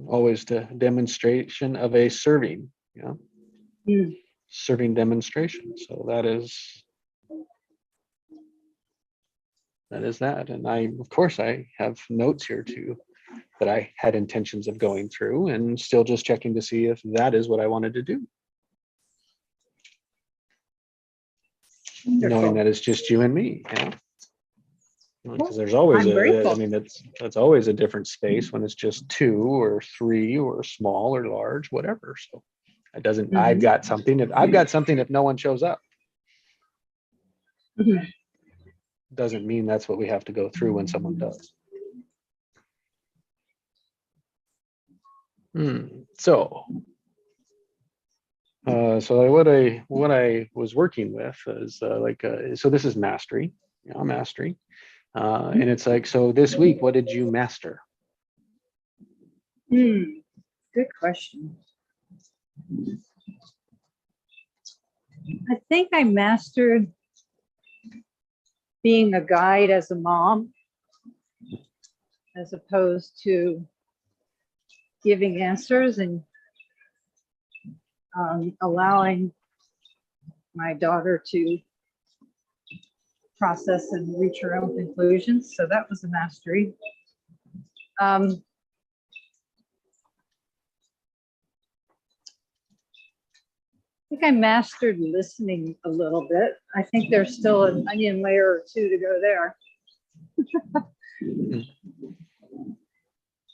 Always the demonstration of a serving, serving demonstration. So that is that. And of course, I have notes here too that I had intentions of going through, and still just checking to see if that is what I wanted to do. Wonderful. Knowing that it's just you and me, because there's always I mean, that's always a different space when it's just 2 or 3 or small or large, whatever. So it doesn't, I've got something if no one shows up. Doesn't mean that's what we have to go through when someone does. So what I was working with is so this is mastery, mastery. And it's like, so this week, what did you master? Good question. I think I mastered being a guide as a mom, as opposed to giving answers and allowing my daughter to process and reach her own conclusions. So that was a mastery. I think I mastered listening a little bit. I think there's still an onion layer or 2 to go there.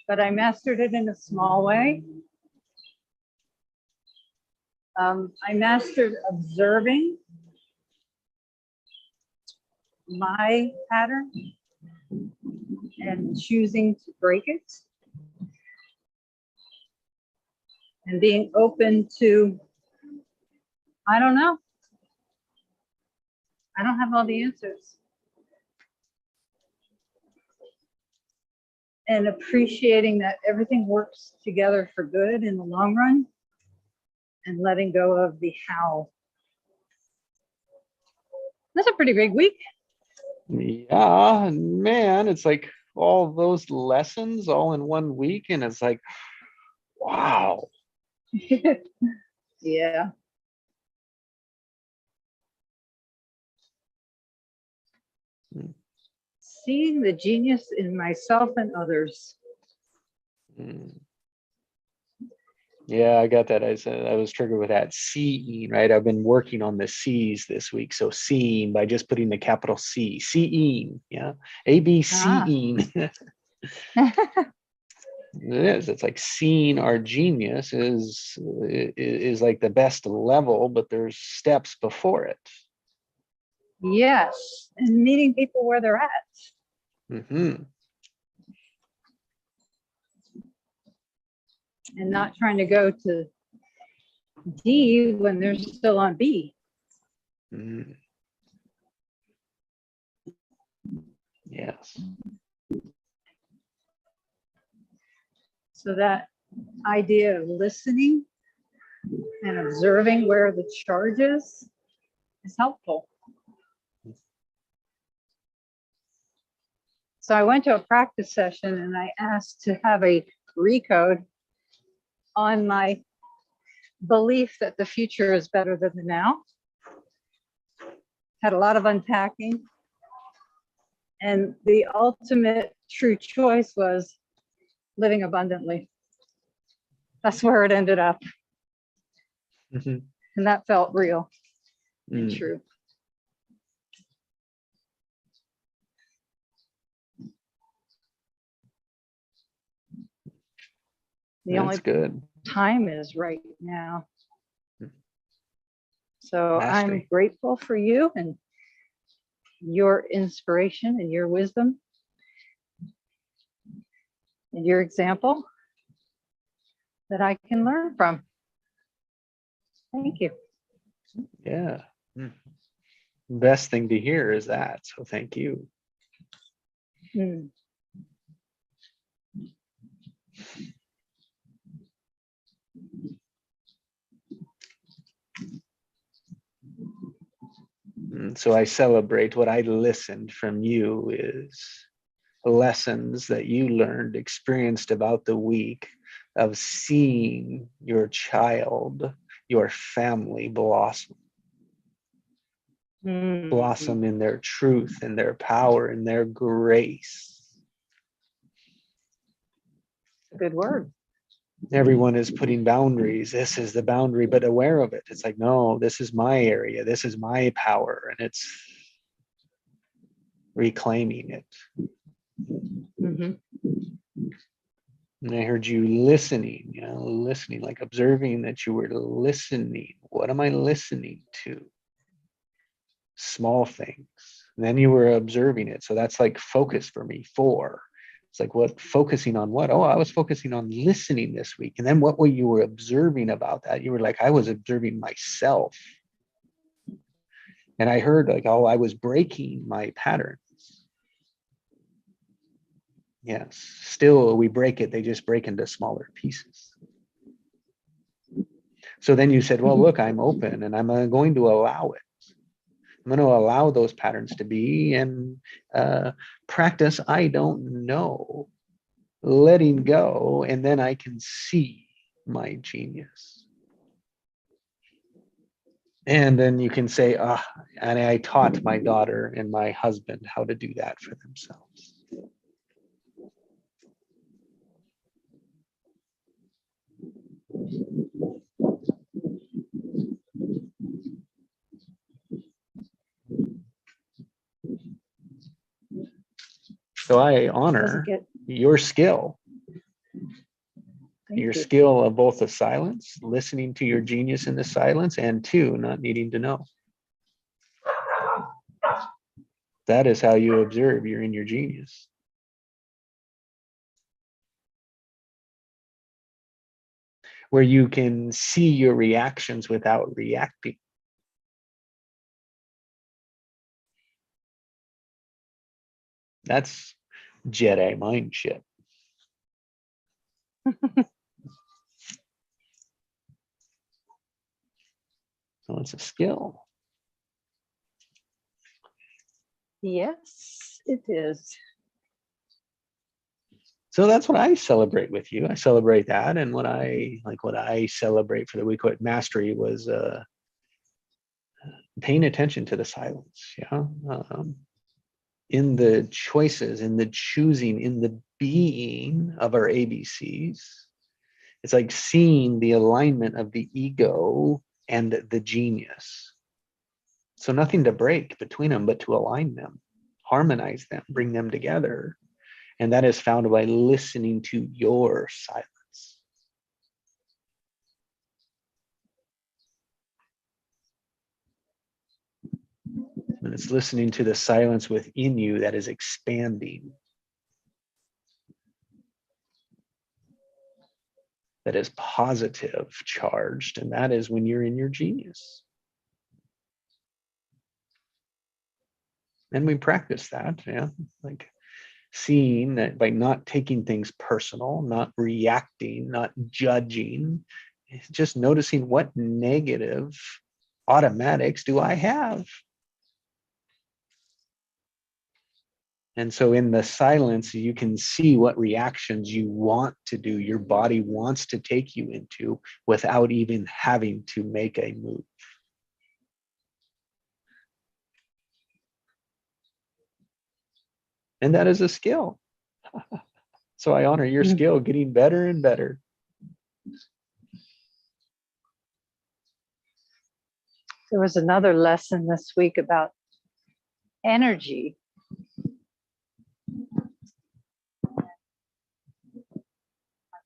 But I mastered it in a small way. I mastered observing my pattern and choosing to break it, and being open to, I don't know. I don't have all the answers. And appreciating that everything works together for good in the long run, and letting go of the how. That's a pretty big week. Yeah, man, it's like all those lessons all in one week, and it's like, wow. Yeah. Seeing the genius in myself and others. Yeah, I got that. I said I was triggered with that seeing, right? I've been working on the C's this week. So seeing by just putting the capital C, seeing, ABCing. It is. It's like seeing our genius is like the best level, but there's steps before it. Yes, and meeting people where they're at. And not trying to go to D when they're still on B. Yes. So that idea of listening and observing where the charge is helpful. So I went to a practice session and I asked to have a recode on my belief that the future is better than the now. Had a lot of unpacking. And the ultimate true choice was living abundantly. That's where it ended up. And that felt real and true. The only good time is right now. So I'm grateful for you and your inspiration and your wisdom and your example that I can learn from. Thank you. Yeah. Best thing to hear is that. So thank you. So I celebrate what I listened from you is lessons that you learned, experienced about the week of seeing your child, your family blossom. Blossom in their truth, in their power, in their grace. Good word. Everyone is putting boundaries. This is the boundary, but aware of it. It's like, no, this is my area. This is my power. And it's reclaiming it. Mm-hmm. And I heard you listening, listening, like observing that you were listening. What am I listening to? Small things. And then you were observing it. So that's like focus for me. 4. It's like, what, focusing on what? Oh, I was focusing on listening this week. And then what were you were observing about that? You were like, I was observing myself. And I heard like, oh, I was breaking my patterns. Yes, still we break it. They just break into smaller pieces. So then you said, well, look, I'm open and I'm going to allow it. I'm going to allow those patterns to be and practice. I don't know, letting go. And then I can see my genius. And then you can say, and I taught my daughter and my husband how to do that for themselves. So I honor your skill. Your skill of both the silence, listening to your genius in the silence, and 2, not needing to know. That is how you observe you're in your genius. Where you can see your reactions without reacting. That's Jedi mind shit. So it's a skill. Yes, it is. So that's what I celebrate with you. I celebrate that. And what I celebrate for the week at Mastery was paying attention to the silence. Yeah. In the choices, in the choosing, in the being of our ABCs. It's like seeing the alignment of the ego and the genius. So nothing to break between them, but to align them, harmonize them, bring them together. And that is found by listening to your silence. And it's listening to the silence within you that is expanding. That is positive charged. And that is when you're in your genius. And we practice that, like seeing that by not taking things personal, not reacting, not judging, just noticing what negative automatics do I have. And so in the silence, you can see what reactions you want to do, your body wants to take you into without even having to make a move. And that is a skill. So I honor your skill, getting better and better. There was another lesson this week about energy.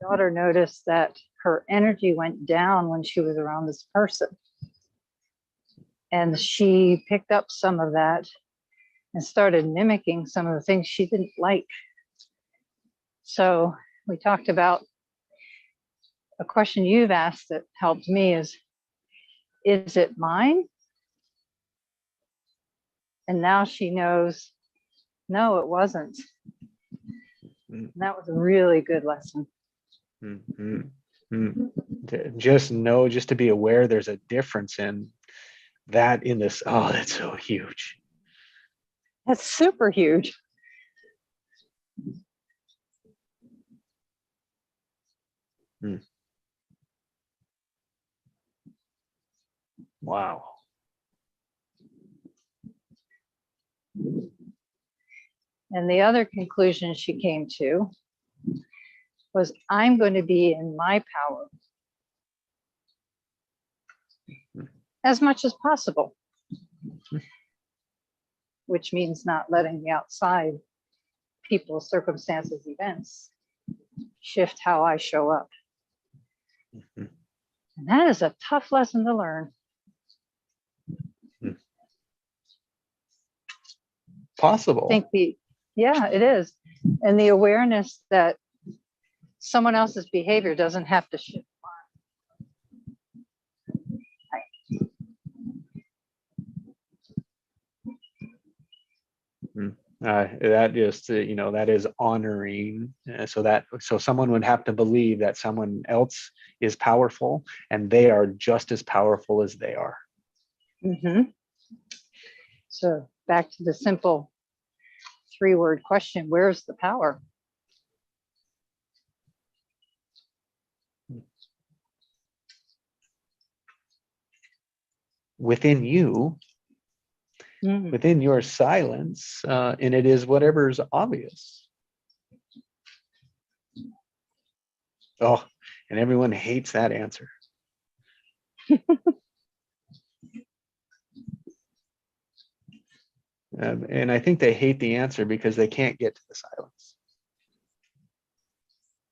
My daughter noticed that her energy went down when she was around this person. And she picked up some of that and started mimicking some of the things she didn't like. So we talked about a question you've asked that helped me is it mine? And now she knows, no, it wasn't. And that was a really good lesson. Just know, just to be aware there's a difference in that in this, oh, that's so huge. That's super huge. Wow. And the other conclusion she came to was, I'm going to be in my power as much as possible, which means not letting the outside people, circumstances, events shift how I show up. And that is a tough lesson to learn. Possible. I think yeah, it is. And the awareness that someone else's behavior doesn't have to shift. That just, that is honoring. So someone would have to believe that someone else is powerful and they are just as powerful as they are. Mm-hmm. So back to the simple 3-word question, where's the power? Within you, within your silence, and it is whatever's obvious. Oh, and everyone hates that answer. And I think they hate the answer because they can't get to the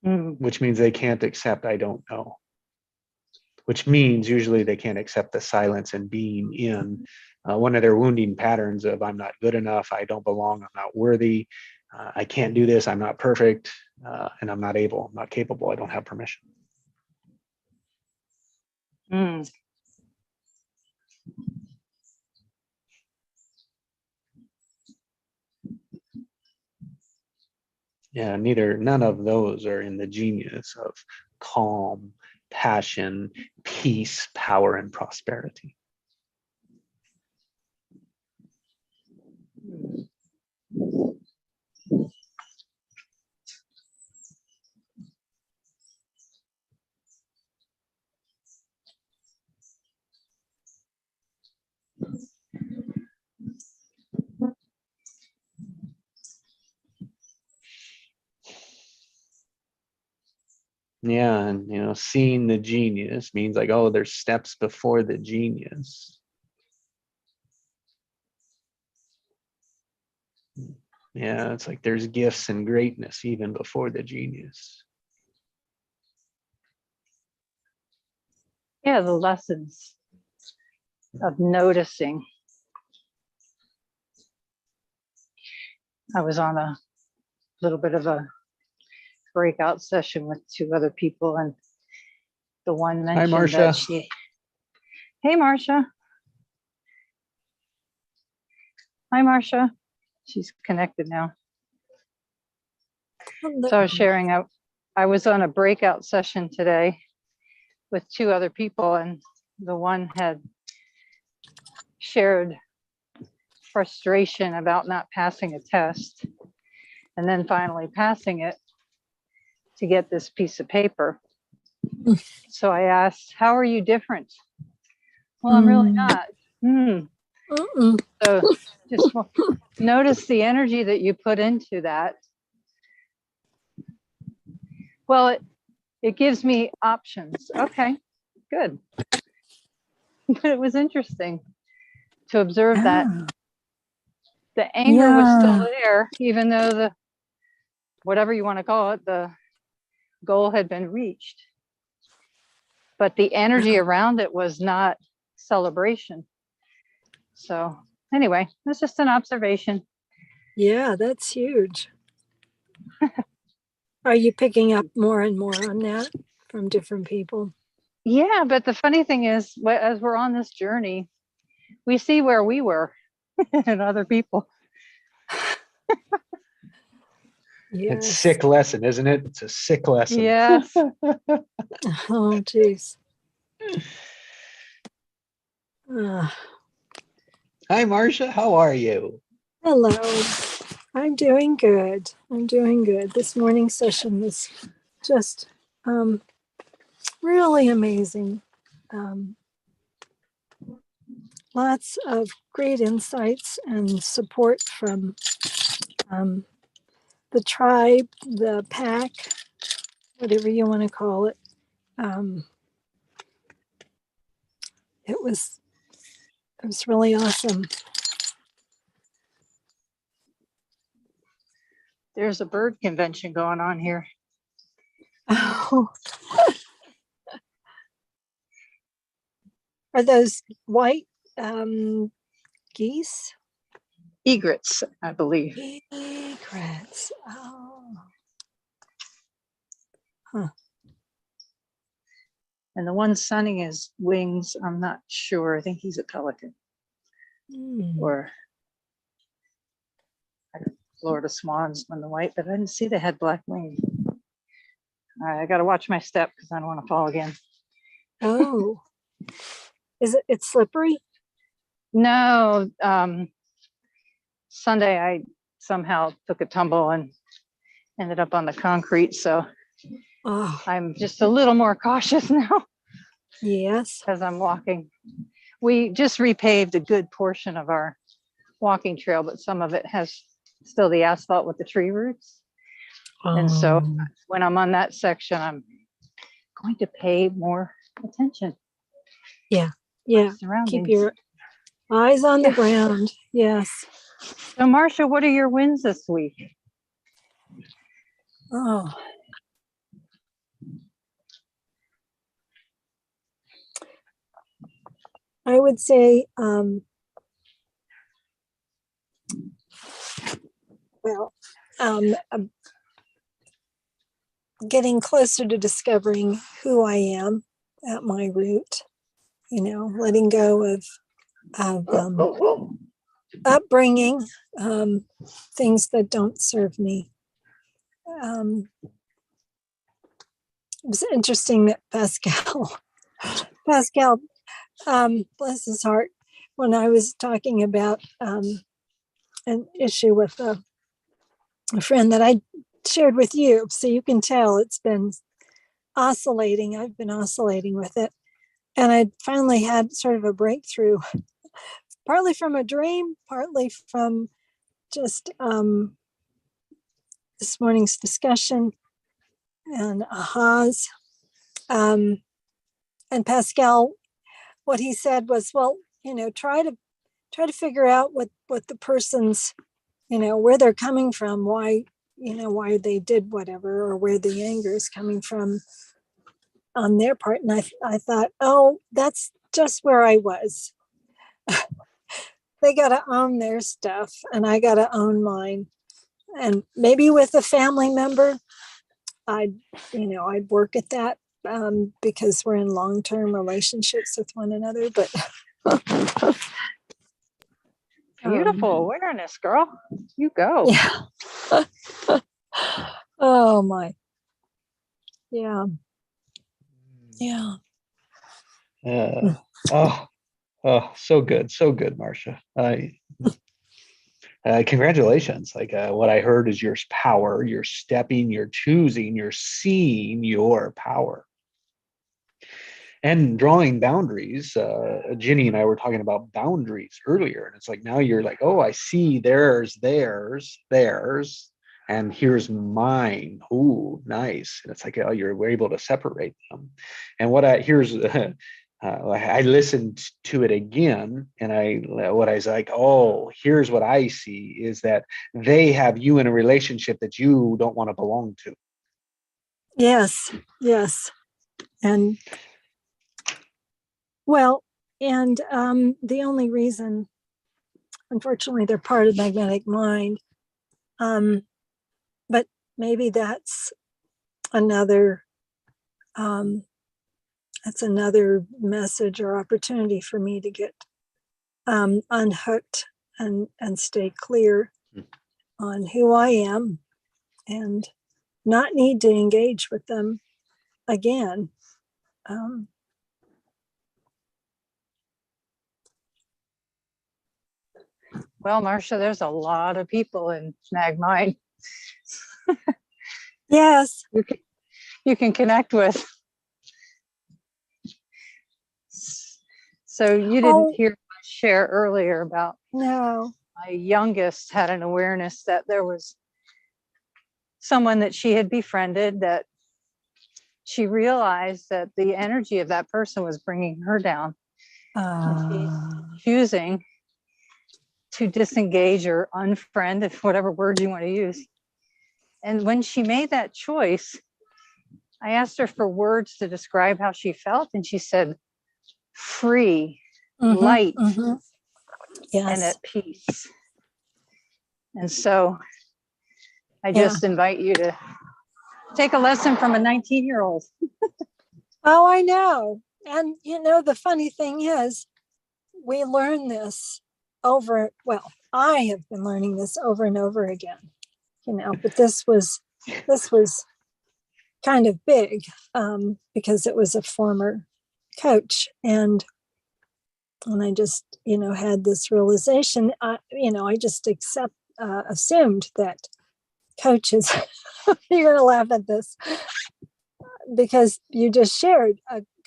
silence, which means they can't accept I don't know, which means usually they can't accept the silence and being in one of their wounding patterns of I'm not good enough, I don't belong, I'm not worthy, I can't do this, I'm not perfect, and I'm not able, I'm not capable, I don't have permission. Yeah, none of those are in the genius of calm, passion, peace, power, and prosperity. Yeah, and seeing the genius means like, oh, there's steps before the genius. Yeah, it's like there's gifts and greatness even before the genius. Yeah, the lessons of noticing. I was on a little bit of a breakout session with 2 other people, and the one mentioned Hi, that Marcia. Hey, Marcia. Hi, Marcia. She's connected now. Hello. So I was sharing, I was on a breakout session today with 2 other people, and the one had shared frustration about not passing a test and then finally passing it to get this piece of paper. So I asked, how are you different? Well, I'm really not. So just notice the energy that you put into that. Well, it gives me options. Okay, good. But it was interesting to observe that the anger was still there, even though the, whatever you want to call it, the goal had been reached. But the energy around it was not celebration. So anyway, that's just an observation. Yeah, that's huge. Are you picking up more and more on that from different people? Yeah, but the funny thing is, as we're on this journey, we see where we were and other people. Yes. It's a sick lesson, isn't it? It's a sick lesson. Yes. Oh, geez. Hi, Marcia. How are you? Hello. I'm doing good. I'm doing good. This morning session was just really amazing. Um, Lots of great insights and support from the tribe, the pack, whatever you want to call it. Um, it was really awesome. There's a bird convention going on here. Oh. Are those white geese? Egrets, I believe. Egrets. Oh. Huh. And the one sunning his wings, I'm not sure. I think he's a pelican or Florida swans on the white, but I didn't see they had black wings. All right, I got to watch my step because I don't want to fall again. Oh, it's slippery? No, Sunday I somehow took a tumble and ended up on the concrete. So I'm just a little more cautious now. Yes. As I'm walking. We just repaved a good portion of our walking trail, but some of it has still the asphalt with the tree roots. And so when I'm on that section, I'm going to pay more attention. Yeah. Keep your eyes on the ground. Yes. So Marcia, what are your wins this week? Oh. I would say, getting closer to discovering who I am at my root, letting go of upbringing, things that don't serve me. It was interesting that Pascal, bless his heart, when I was talking about an issue with a friend that I shared with you, so you can tell it's been oscillating. I've been oscillating with it. And I finally had sort of a breakthrough, partly from a dream, partly from just this morning's discussion and ahas. And Pascal, what he said was, well, try to figure out what the person's, where they're coming from, why they did whatever, or where the anger is coming from on their part. And I thought, oh, that's just where I was. They got to own their stuff and I got to own mine. And maybe with a family member, I'd work at that because we're in long-term relationships with one another. But beautiful awareness, girl. You go. Yeah. Oh my. Yeah. Yeah. So good, Marcia. Congratulations. What I heard is your power. You're stepping, you're choosing, you're seeing your power. And drawing boundaries. Ginny and I were talking about boundaries earlier. And it's like, now you're like, oh, I see theirs, and here's mine. Ooh, nice. And it's like, oh, we're able to separate them. And I listened to it again, and I was like, oh, here's what I see is that they have you in a relationship that you don't want to belong to. Yes. And the only reason, unfortunately, they're part of magnetic mind. But maybe that's another message or opportunity for me to get unhooked and stay clear on who I am and not need to engage with them again. Well, Marcia, there's a lot of people in Snag Mine Yes. you can connect with. So you didn't Oh, hear my share earlier about no. my youngest had an awareness that there was someone that she had befriended that she realized that the energy of that person was bringing her down. And she's choosing to disengage or unfriend, if whatever word you want to use. And when she made that choice, I asked her for words to describe how she felt, and she said, free, light, Yes. and at peace. And so I Yeah. just invite you to take a lesson from a 19-year-old. Oh, I know. And the funny thing is, we learn this I have been learning this over and over again, but this was kind of big, because it was a former coach, and I just, had this realization. I just assumed that coaches, you're gonna laugh at this, because you just shared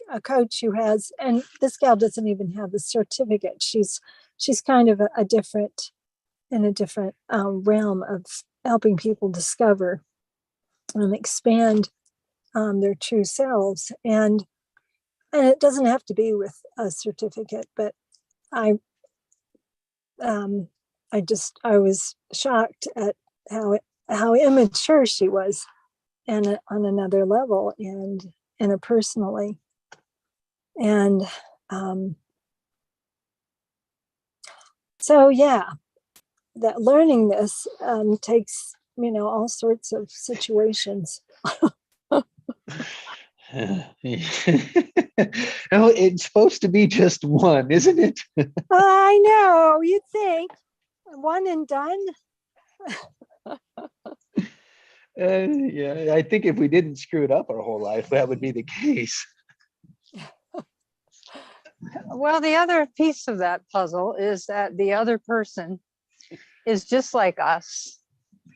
a coach who has, and this gal doesn't even have the certificate. She's kind of a different, in a different realm of helping people discover and expand their true selves, and it doesn't have to be with a certificate. But I I was shocked at how immature she was, and on another level, and interpersonally. And so, yeah, that learning this takes, all sorts of situations. Oh, it's supposed to be just one, isn't it? I know, you'd think one and done. Yeah, I think if we didn't screw it up our whole life, that would be the case. Well, the other piece of that puzzle is that the other person is just like us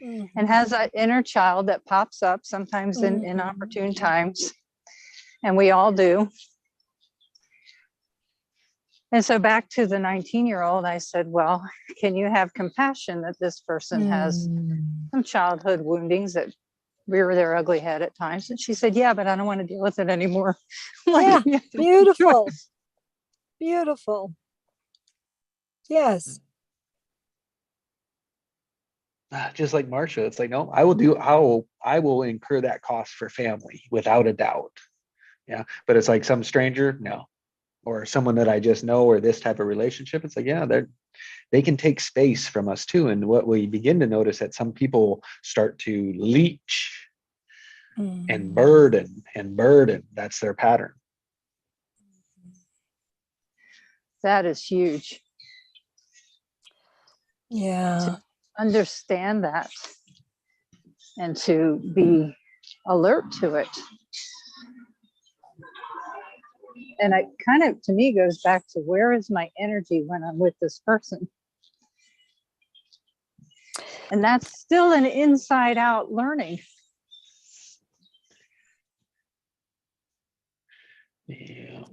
and has that inner child that pops up sometimes in inopportune times. And we all do. And so back to the 19-year-old, I said, well, can you have compassion that this person has some childhood woundings that rear their ugly head at times? And she said, yeah, but I don't want to deal with it anymore. Yeah, beautiful. Beautiful. Yes. Just like Marcia, it's like, no, I will incur that cost for family without a doubt. Yeah. But it's like some stranger, no. Or someone that I just know, or this type of relationship, it's like, yeah, they can take space from us too. And what we begin to notice that some people start to leech and burden. That's their pattern. That is huge. Yeah. To understand that and to be alert to it. And it kind of, to me, goes back to, where is my energy when I'm with this person? And that's still an inside out learning. Yeah.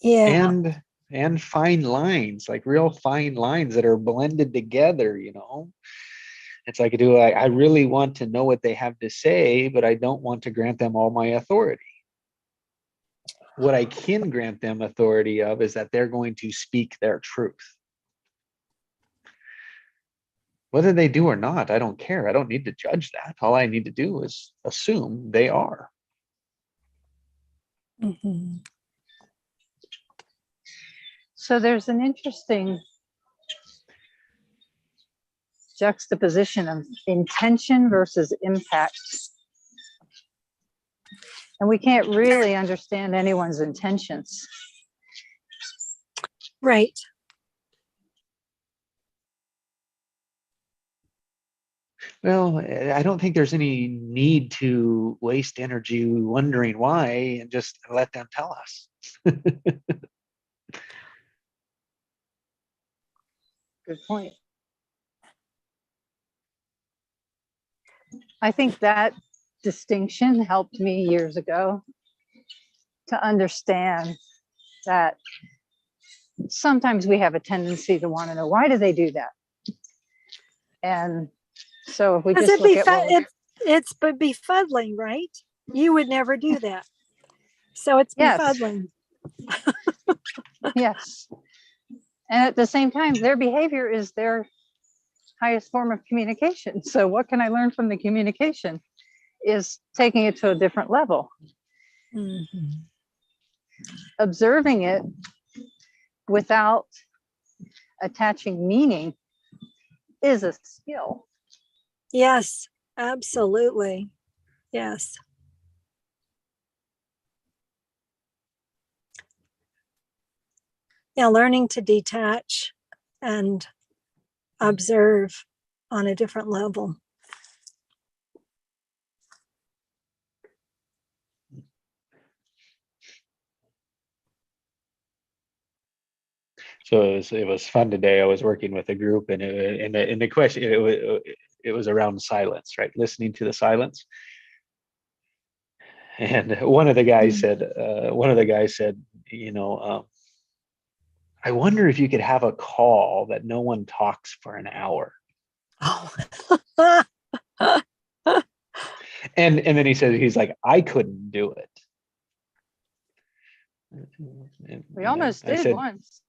Yeah. And fine lines, like real fine lines that are blended together, It's like, I really want to know what they have to say, but I don't want to grant them all my authority. What I can grant them authority of is that they're going to speak their truth. Whether they do or not, I don't care. I don't need to judge that. All I need to do is assume they are. So there's an interesting juxtaposition of intention versus impact. And we can't really understand anyone's intentions. Right. Well, I don't think there's any need to waste energy wondering why, and just let them tell us. Good point. I think that distinction helped me years ago to understand that sometimes we have a tendency to want to know, why do they do that? And so if we Because just look at what it's befuddling, right? You would never do that. So it's Yes. befuddling. Yes. And at the same time, their behavior is their highest form of communication. So what can I learn from the communication is taking it to a different level. Mhm. Observing it without attaching meaning is a skill. Yes, absolutely. Yes. Yeah, learning to detach and observe on a different level. So it was fun today. I was working with a group, and the question, it was around silence, right? Listening to the silence. And one of the guys said, you know, I wonder if you could have a call that no one talks for an hour. Oh. And then he said, he's like, I couldn't do it. And, We almost I did said, once.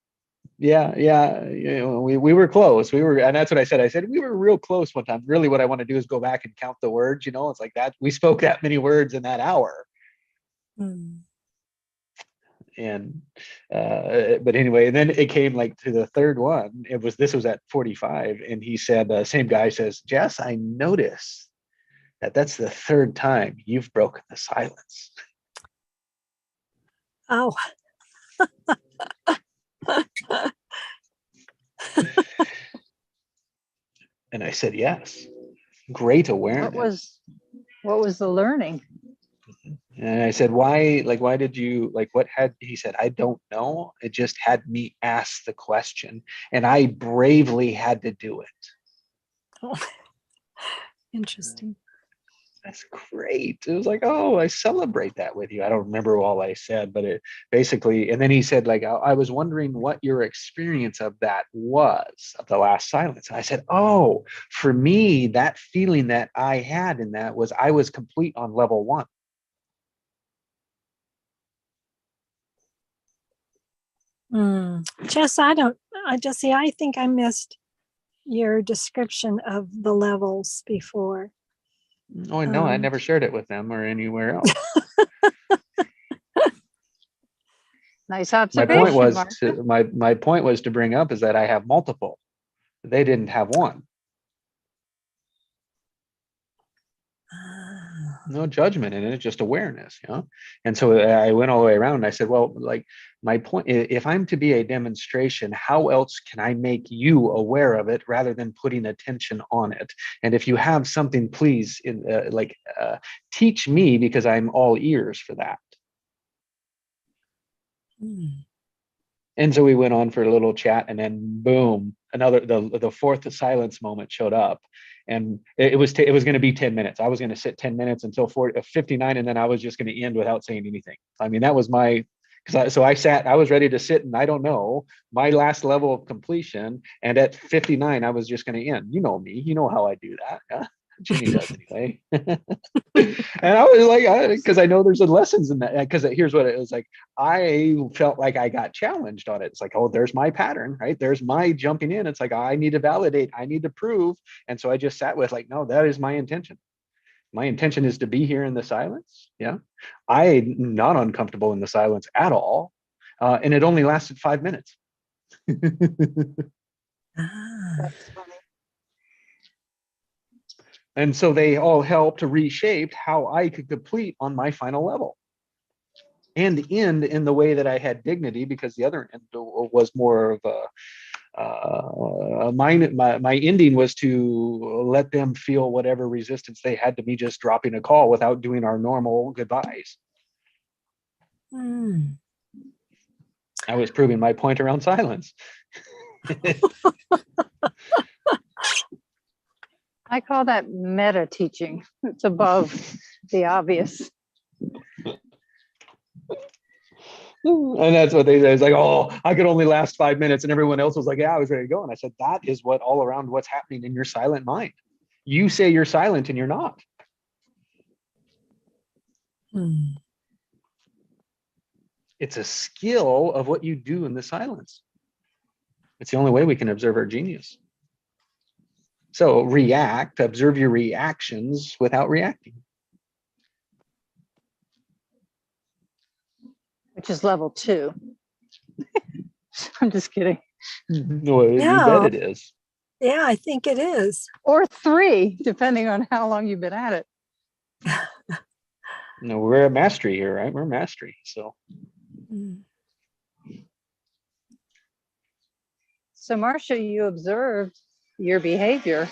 yeah, you know, we were close. And that's what I said. I said, we were real close one time. Really, what I want to do is go back and count the words, you know, it's like that. We spoke that many words in that hour. Mm. And but anyway, and then it came like to the third one. This was at 45, and he said, same guy says, Jess, I noticed that's the third time you've broken the silence. Oh. And I said, yes, great awareness. What was the learning? And I said, why did you, he said, I don't know. It just had me ask the question, and I bravely had to do it. Oh. Interesting. That's great. It was like, oh, I celebrate that with you. I don't remember all I said, but it basically, and then he said, like, I was wondering what your experience of that was, of the last silence. And I said, oh, for me, that feeling that I had in that was I was complete on level 1. Jess, Jesse, I think I missed your description of the levels before. Oh, no, I never shared it with them or anywhere else. Nice observation. My point was to bring up is that I have multiple. They didn't have one. No judgment in it, just awareness, you know. And so I went all the way around and I said, well, like, my point, if I'm to be a demonstration, how else can I make you aware of it rather than putting attention on it? And if you have something, please, teach me, because I'm all ears for that. And so we went on for a little chat, and then boom, the fourth silence moment showed up. And it was going to be 10 minutes. I was going to sit 10 minutes until 59, and then I was just going to end without saying anything. I mean, that was my, I was ready to sit, and I don't know, my last level of completion. And at 59, I was just going to end. You know me, you know how I do that. Yeah? Ginny does anyway. And I was like, because I know there's lessons in that, because here's what it was like. I felt like I got challenged on it. It's like, oh, there's my pattern, right? There's my jumping in. It's like, I need to validate, I need to prove. And so I just sat with, like, no, that is my intention. My intention is to be here in the silence. Yeah. I'm not uncomfortable in the silence at all. And it only lasted 5 minutes. That's funny. And so they all helped to reshape how I could complete on my final level and end in the way that I had dignity, because the other end was more of my ending was to let them feel whatever resistance they had to me just dropping a call without doing our normal goodbyes. I was proving my point around silence. I call that meta teaching. It's above the obvious. And that's what they say. It's like, oh, I could only last 5 minutes. And everyone else was like, yeah, I was ready to go. And I said, that is what all around what's happening in your silent mind. You say you're silent and you're not. It's a skill of what you do in the silence. It's the only way we can observe our genius. So observe your reactions without reacting. Which is level 2. I'm just kidding. No, you Yeah. bet it is. Yeah, I think it is. Or 3, depending on how long you've been at it. No, we're at mastery here, right? We're mastery. So So Marcia, you observed your behavior.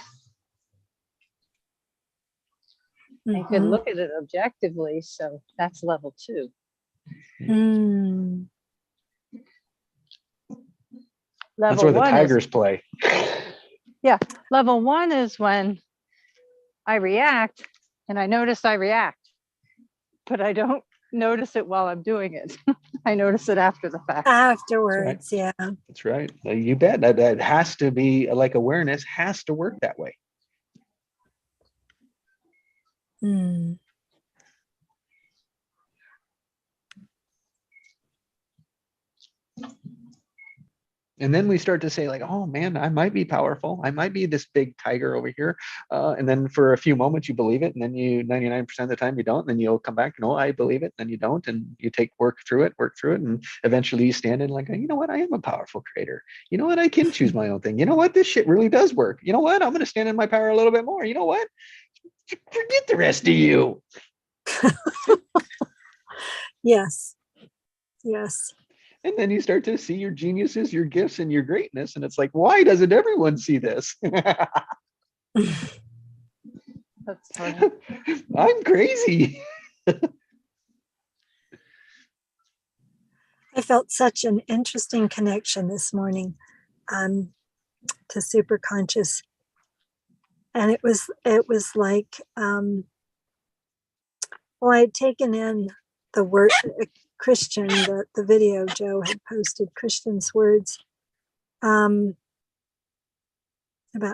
You could look at it objectively. So that's level 2. that's where the one tigers play. Yeah. Level 1 is when I react and I notice I react, but I don't notice it while I'm doing it. I notice it after the fact. Afterwards, yeah. That's right. You bet. That has to be like awareness has to work that way. And then we start to say like, oh man, I might be powerful. I might be this big tiger over here. And then for a few moments you believe it. And then 99% of the time you don't. And then you'll come back, no, I believe it. And then you don't. And you work through it. And eventually you stand in like, you know what? I am a powerful creator. You know what? I can choose my own thing. You know what? This shit really does work. You know what? I'm going to stand in my power a little bit more. You know what? Forget the rest of you. Yes. Yes. And then you start to see your geniuses, your gifts, and your greatness. And it's like, why doesn't everyone see this? That's funny. I'm crazy. I felt such an interesting connection this morning to superconscious. And it was like, well, I had taken in the word Christian, the video Joe had posted, Christian's words about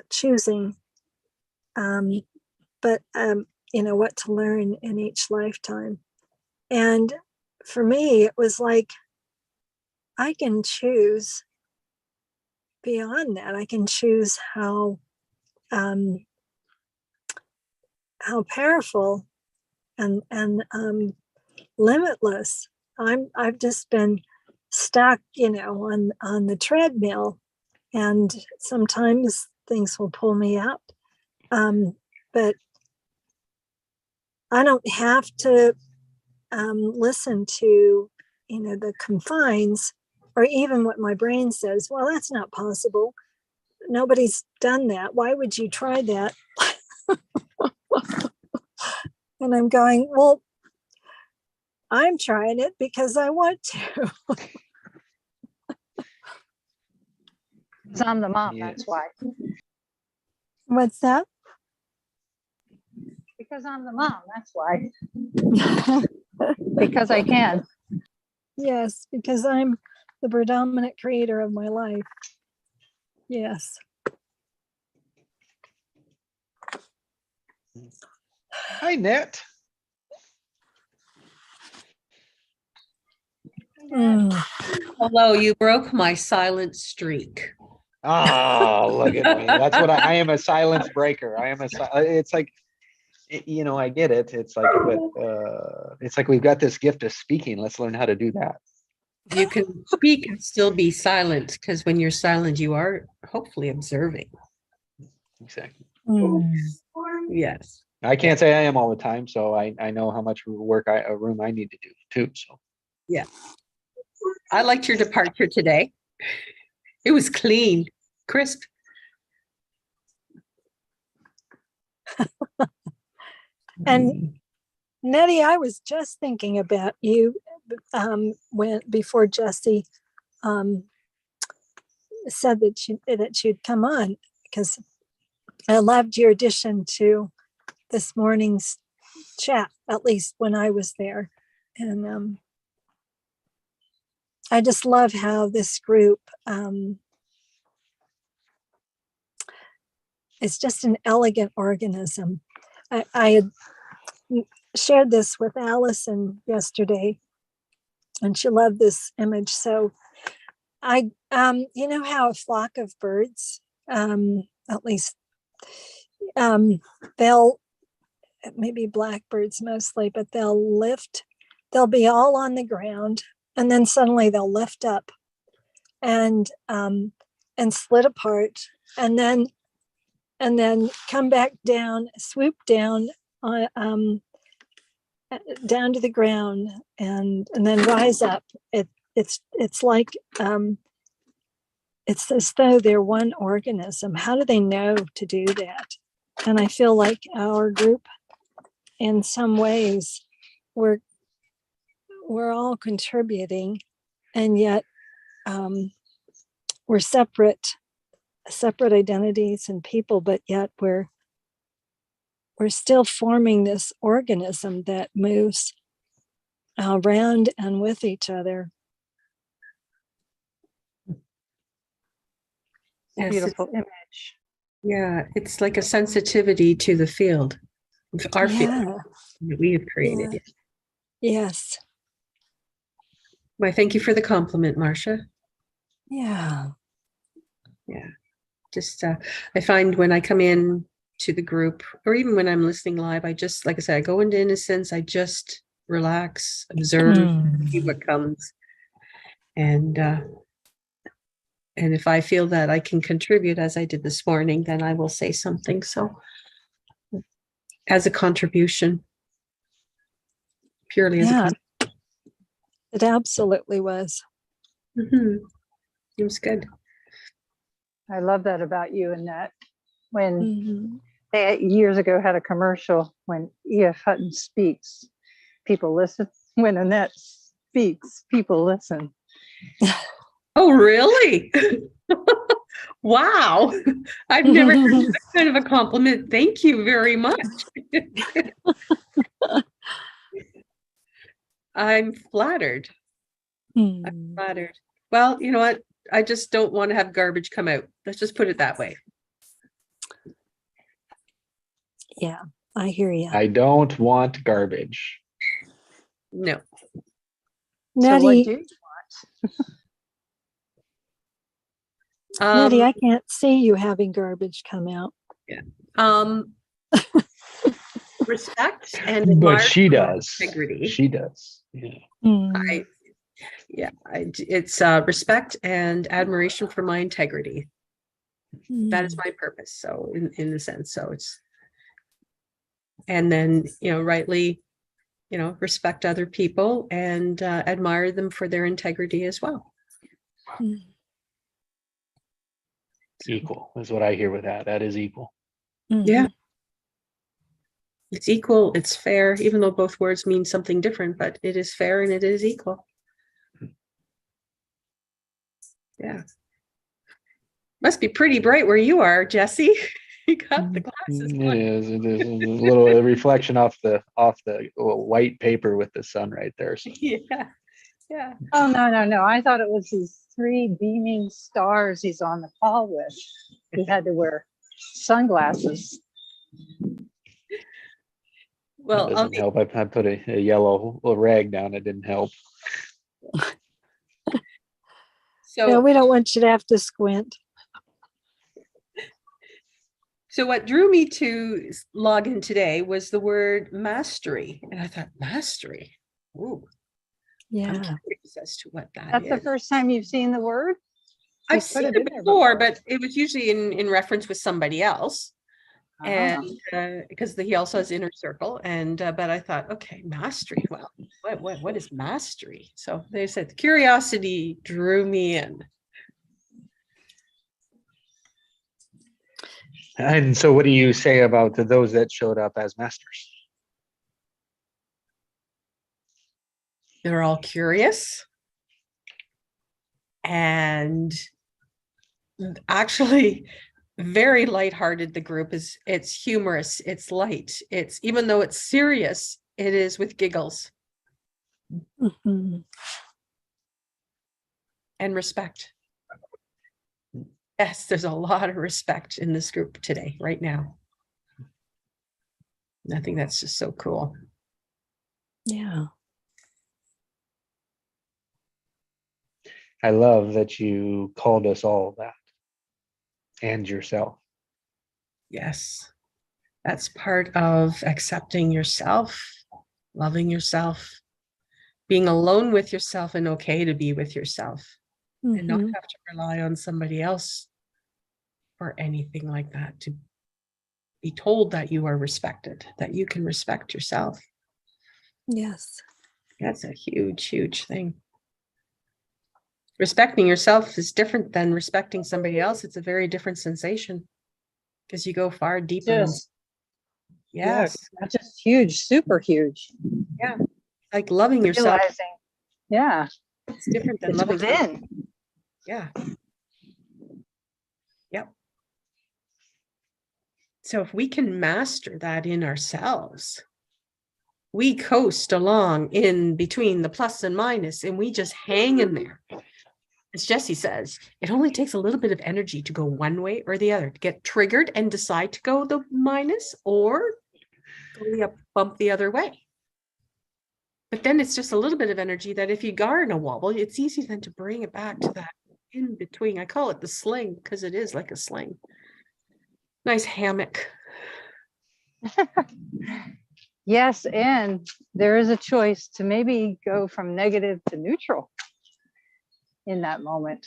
choosing, but what to learn in each lifetime. And for me, it was like, I can choose beyond that. I can choose how powerful and limitless. I've just been stuck, on the treadmill, and sometimes things will pull me up. But I don't have to listen to, the confines, or even what my brain says. Well, that's not possible. Nobody's done that. Why would you try that? And I'm going, well, I'm trying it because I want to. Because I'm the mom, that's why. What's that? Because I'm the mom, that's why. Because I can. Yes, because I'm the predominant creator of my life. Yes. Hi, Net. Hello, you broke my silent streak. Oh, look at me. That's what I am, a silence breaker. It's like, I get it. It's like, but it's like we've got this gift of speaking. Let's learn how to do that. You can speak and still be silent, because when you're silent, you are hopefully observing. Exactly. Yes. I can't say I am all the time, so I know how much room I need to do too. So yeah, I liked your departure today. It was clean, crisp. And Nettie, I was just thinking about you before Jesse said that you'd come on, because I loved your addition to this morning's chat, at least when I was there. And I just love how this group, it's just an elegant organism. I had shared this with Allison yesterday, and she loved this image. So you know how a flock of birds, at least, they'll, maybe blackbirds mostly, but they'll be all on the ground, and then suddenly they'll lift up and split apart, and then come back down, swoop down down to the ground, and then rise up. It's like it's as though they're one organism. How do they know to do that? And I feel like our group, in some ways, we're all contributing, and yet we're separate identities and people, but yet we're still forming this organism that moves around and with each other. Yes, Beautiful image. yeah, it's like a sensitivity to the field, our field that we have created. Yeah. Yes. Why, thank you for the compliment, Marcia. Yeah. Yeah, just I find when I come in to the group, or even when I'm listening live, I just, like I said, I go into innocence. I just relax, observe, see what comes, and if I feel that I can contribute, as I did this morning, then I will say something. So, as a contribution, purely as a contribution. It absolutely was. It was good. I love that about you, Annette. When they years ago had a commercial, when E.F. Hutton speaks, people listen. When Annette speaks, people listen. Oh, really? Wow. I've never heard that kind of a compliment. Thank you very much. I'm flattered. I'm flattered. Well, you know what? I just don't want to have garbage come out. Let's just put it that way. Yeah, I hear you. I don't want garbage. No. So what Nettie, do you want? Nettie, I can't see you having garbage come out. Yeah. Respect and But she does. integrity. She does. Yeah. It's respect and admiration for my integrity. That is my purpose. So in the sense, so it's, and then, rightly, respect other people and admire them for their integrity as well. Equal is what I hear with that. That is equal. Yeah. It's equal, it's fair, even though both words mean something different, but it is fair and it is equal. Yeah. Must be pretty bright where you are, Jesse. You got the glasses. It is. It is a little reflection off the white paper with the sun right there. So. Yeah. Yeah. Oh, no. I thought it was these 3 beaming stars he's on the call with. He had to wear sunglasses. Well, that doesn't help. I put a yellow little rag down. It didn't help. So no, we don't want you to have to squint. So what drew me to log in today was the word mastery. And I thought, mastery? Ooh. Yeah. I'm curious as to what that That's is. the first time you've seen the word? I've seen it before, but it was usually in reference with somebody else. And because he also has inner circle, and but I thought, okay, mastery. Well, what is mastery? So they said curiosity drew me in. And so what do you say about those that showed up as masters? They're all curious and actually very lighthearted. The group is, it's humorous, it's light, it's, even though it's serious, it is with giggles Mhm. and respect. Yes, there's a lot of respect in this group today, right now. I think that's just so cool. Yeah. I love that you called us all that and yourself. Yes, that's part of accepting yourself, loving yourself, being alone with yourself, and okay to be with yourself, and not Mhm. have to rely on somebody else for anything like that, to be told that you are respected, that you can respect yourself. Yes. That's a huge, huge thing. Respecting yourself is different than respecting somebody else. It's a very different sensation because you go far deeper. Just, yeah, Yes. not just huge, super huge. Yeah. Like loving yourself. Realizing, yeah, It's different than it's loving. within. Yeah. Yep. So if we can master that in ourselves, we coast along in between the plus and minus, and we just hang in there. As Jesse says, it only takes a little bit of energy to go one way or the other, to get triggered and decide to go the minus or go the bump the other way. But then it's just a little bit of energy that if you are in a wobble, it's easy then to bring it back to that in between. I call it the sling because it is like a sling. Nice hammock. Yes, and there is a choice to maybe go from negative to neutral in that moment.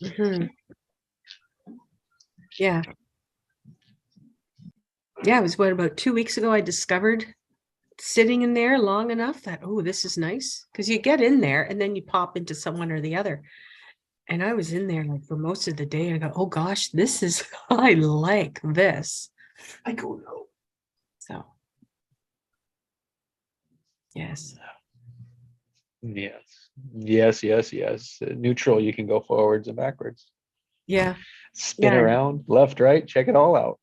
Mm-hmm. Yeah. Yeah, it was what, about 2 weeks ago, I discovered sitting in there long enough that, oh, this is nice. Because you get in there and then you pop into someone or the other. And I was in there like for most of the day. And I go, oh gosh, this is, I like this. I go, no. So, yes. Yes. Neutral, you can go forwards and backwards. Yeah. Spin Yeah. around, left, right, check it all out.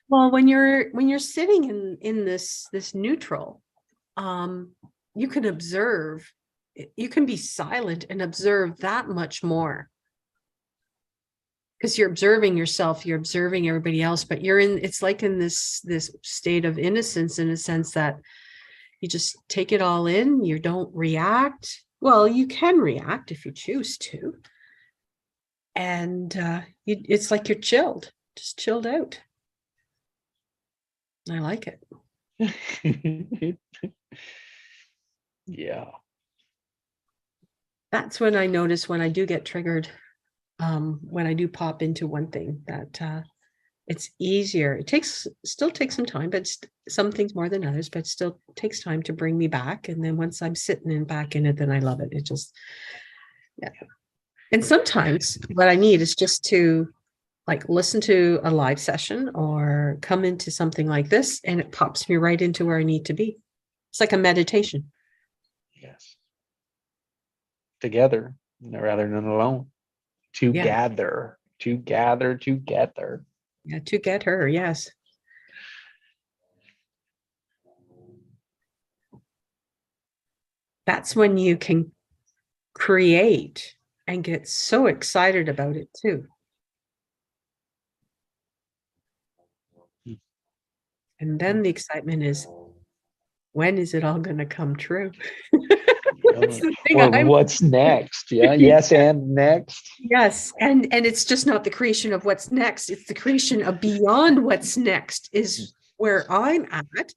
Well, when you're sitting in this neutral, you can observe, you can be silent and observe that much more. Because you're observing yourself, you're observing everybody else, but you're in, it's like in this state of innocence, in a sense that you just take it all in, you don't react. Well, you can react if you choose to. And it's like you're chilled, just chilled out. I like it. Yeah. That's when I notice when I do get triggered, when I do pop into one thing, that it's easier. It still takes some time, but some things more than others, but still takes time to bring me back. And then once I'm sitting in back in it, then I love it. It just, yeah. And sometimes what I need is just to like listen to a live session or come into something like this, and it pops me right into where I need to be. It's like a meditation. Yes. Together rather than alone. Together. Together. Yeah, to get her, yes. That's when you can create and get so excited about it too. And then the excitement is, when is it all going to come true? That's the thing Or what's next? Yeah. Yes, and next. Yes, and it's just not the creation of what's next. It's the creation of beyond what's next is where I'm at.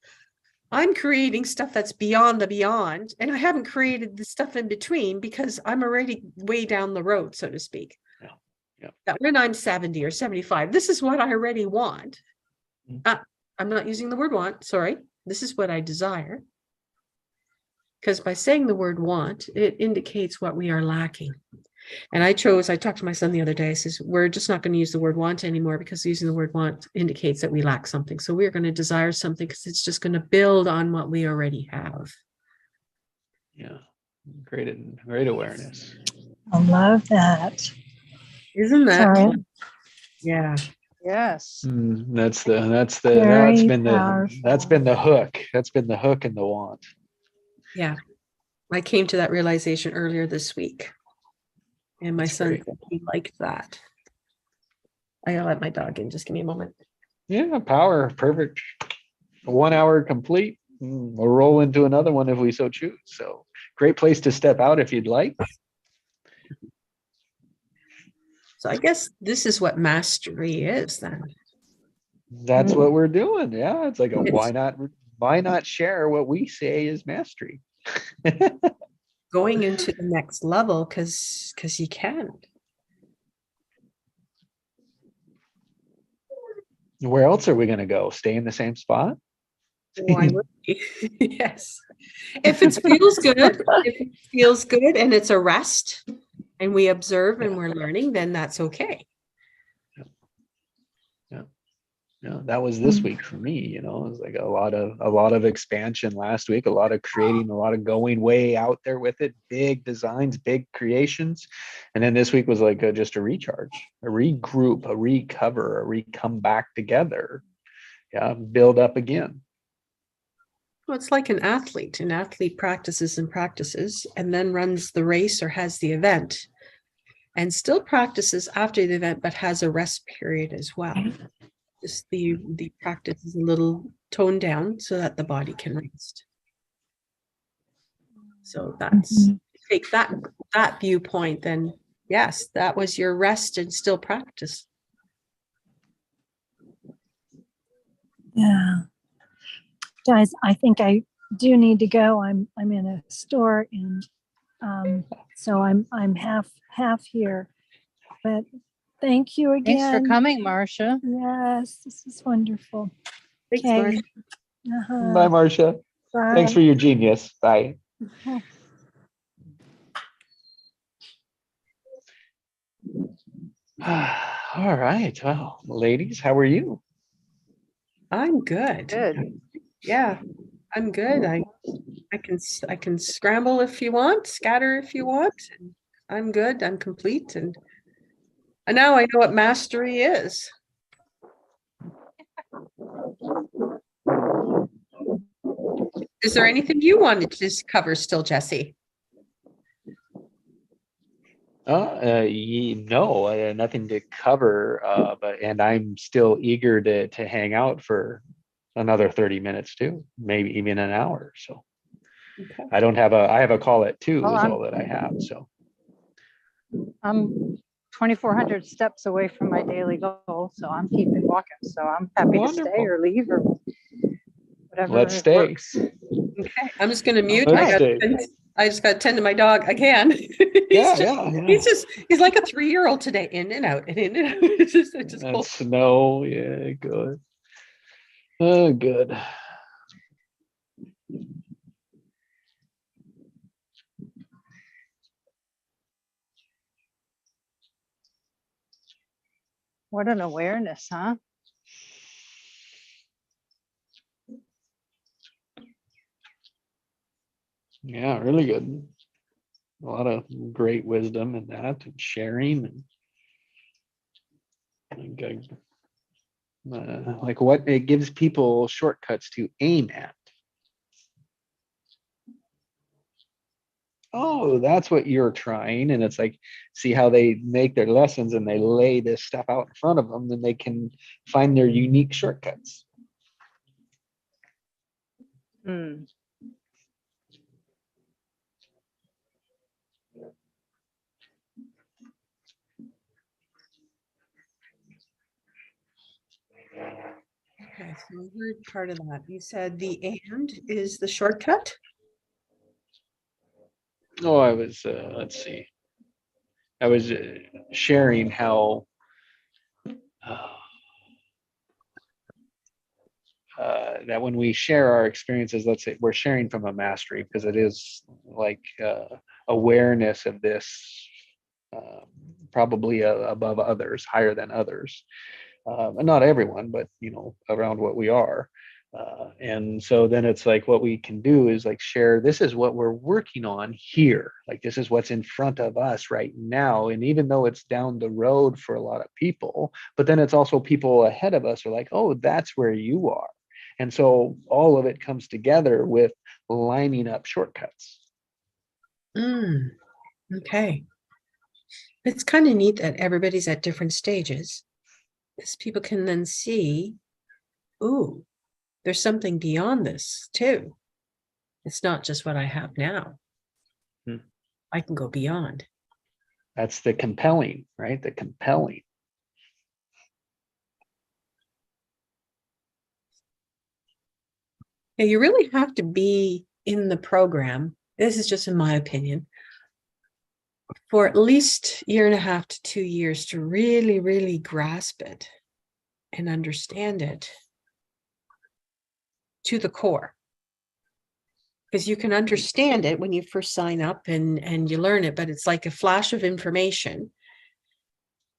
I'm creating stuff that's beyond the beyond, and I haven't created the stuff in between because I'm already way down the road, so to speak. Yeah. That when I'm 70 or 75, this is what I already want. I'm not using the word want, sorry. This is what I desire. Because by saying the word want, it indicates what we are lacking. And I talked to my son the other day, I says, we're just not going to use the word want anymore because using the word want indicates that we lack something. So we're going to desire something because it's just going to build on what we already have. Yeah. Great awareness. I love that. Isn't that? Sorry. Yeah. Yes. That's Very been the hook. That's been the hook and the wand. Yeah. I came to that realization earlier this week. And my That's son great. said he liked that. I gotta let my dog in. Just give me a moment. Yeah, power, perfect. 1 hour complete. We'll roll into another one if we so choose. So great place to step out if you'd like. So I guess this is what mastery is then. That's what we're doing. Yeah, it's like a It's why not share what we say is mastery? going into the next level because you can. Where else are we going to go? Stay in the same spot? Why would we? Yes. If it feels good and it's a rest and we observe and we're learning, then that's okay. Yeah, that was this week for me. You know, it was like a lot of expansion last week, a lot of creating, a lot of going way out there with it, big designs, big creations. And then this week was like just a recharge, a regroup, a recover, a come back together. Yeah, build up again. Well, it's like an athlete. An athlete practices and then runs the race or has the event and still practices after the event, but has a rest period as well. Just the practice is a little toned down so that the body can rest. So that's take that viewpoint, then yes, that was your rest and still practice. Yeah. Guys, I think I do need to go. I'm in a store and so I'm half here. But thank you again. Thanks for coming, Marcia. Yes, this is wonderful. Thanks, Okay. Marcia. Bye, Marcia. Bye. Thanks for your genius. Bye. All right. Well, ladies, how are you? I'm good. Good. Yeah, I'm good. I can scramble if you want, scatter if you want. I'm good. I'm complete, and now I know what mastery is. Is there anything you wanted to cover still, Jesse? No, nothing to cover. And I'm still eager to hang out for another 30 minutes too, maybe even an hour. So Okay. I have a call at 2 Oh, is all that I have. So I'm 2,400 steps away from my daily goal, so I'm keeping walking. So I'm happy to stay Wonderful. or leave or whatever. Let's stay. Works. Okay, I'm just going to mute. Let's stay. I just got to tend to my dog again. Yeah. He's like a 3-year-old today, in and out and in and out. It's just That's snow. Yeah, good. Oh, good. What an awareness, huh? Yeah, really good. A lot of great wisdom in that and sharing and like what it gives people shortcuts to aim at. Oh, that's what you're trying. And it's like, see how they make their lessons and they lay this stuff out in front of them, then they can find their unique shortcuts. Hmm. Okay, so I heard part of that. You said the and is the shortcut. Oh, I was, let's see. I was sharing how that when we share our experiences, let's say we're sharing from a mastery because it is like awareness of this probably above others, higher than others. And not everyone, but around what we are. And so then it's like what we can do is like share, this is what we're working on here. Like this is what's in front of us right now. And even though it's down the road for a lot of people, but then it's also people ahead of us are like, oh, that's where you are. And so all of it comes together with lining up shortcuts. Okay. It's kind of neat that everybody's at different stages, because people can then see, ooh, there's something beyond this too. It's not just what I have now. I can go beyond. That's the compelling, right? The compelling. Now, you really have to be in the program. This is just in my opinion, for at least 1.5 to 2 years to really, really grasp it and understand it to the core. Because you can understand it when you first sign up and you learn it, but it's like a flash of information.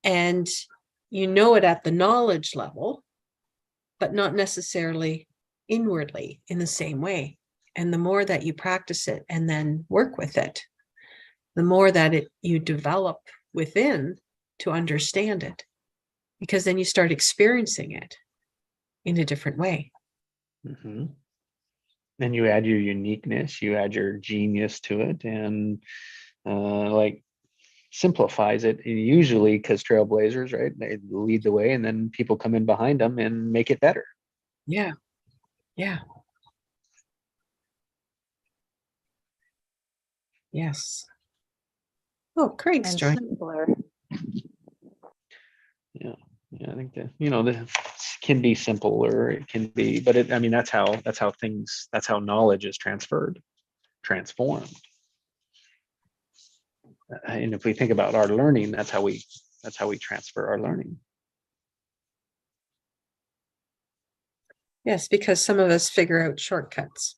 And you know it at the knowledge level, but not necessarily inwardly in the same way. And the more that you practice it and then work with it, the more that you develop within to understand it, because then you start experiencing it in a different way. Mm-hmm. And you add your uniqueness, you add your genius to it, and like simplifies it. And usually, because trailblazers, right? They lead the way, and then people come in behind them and make it better. Yeah. Yeah. Yes. Oh, Craig's And joined. simpler. Yeah, I think that this can be simple, or it can be, but I mean, that's how knowledge is transformed. And if we think about our learning, that's how we transfer our learning. Yes, because some of us figure out shortcuts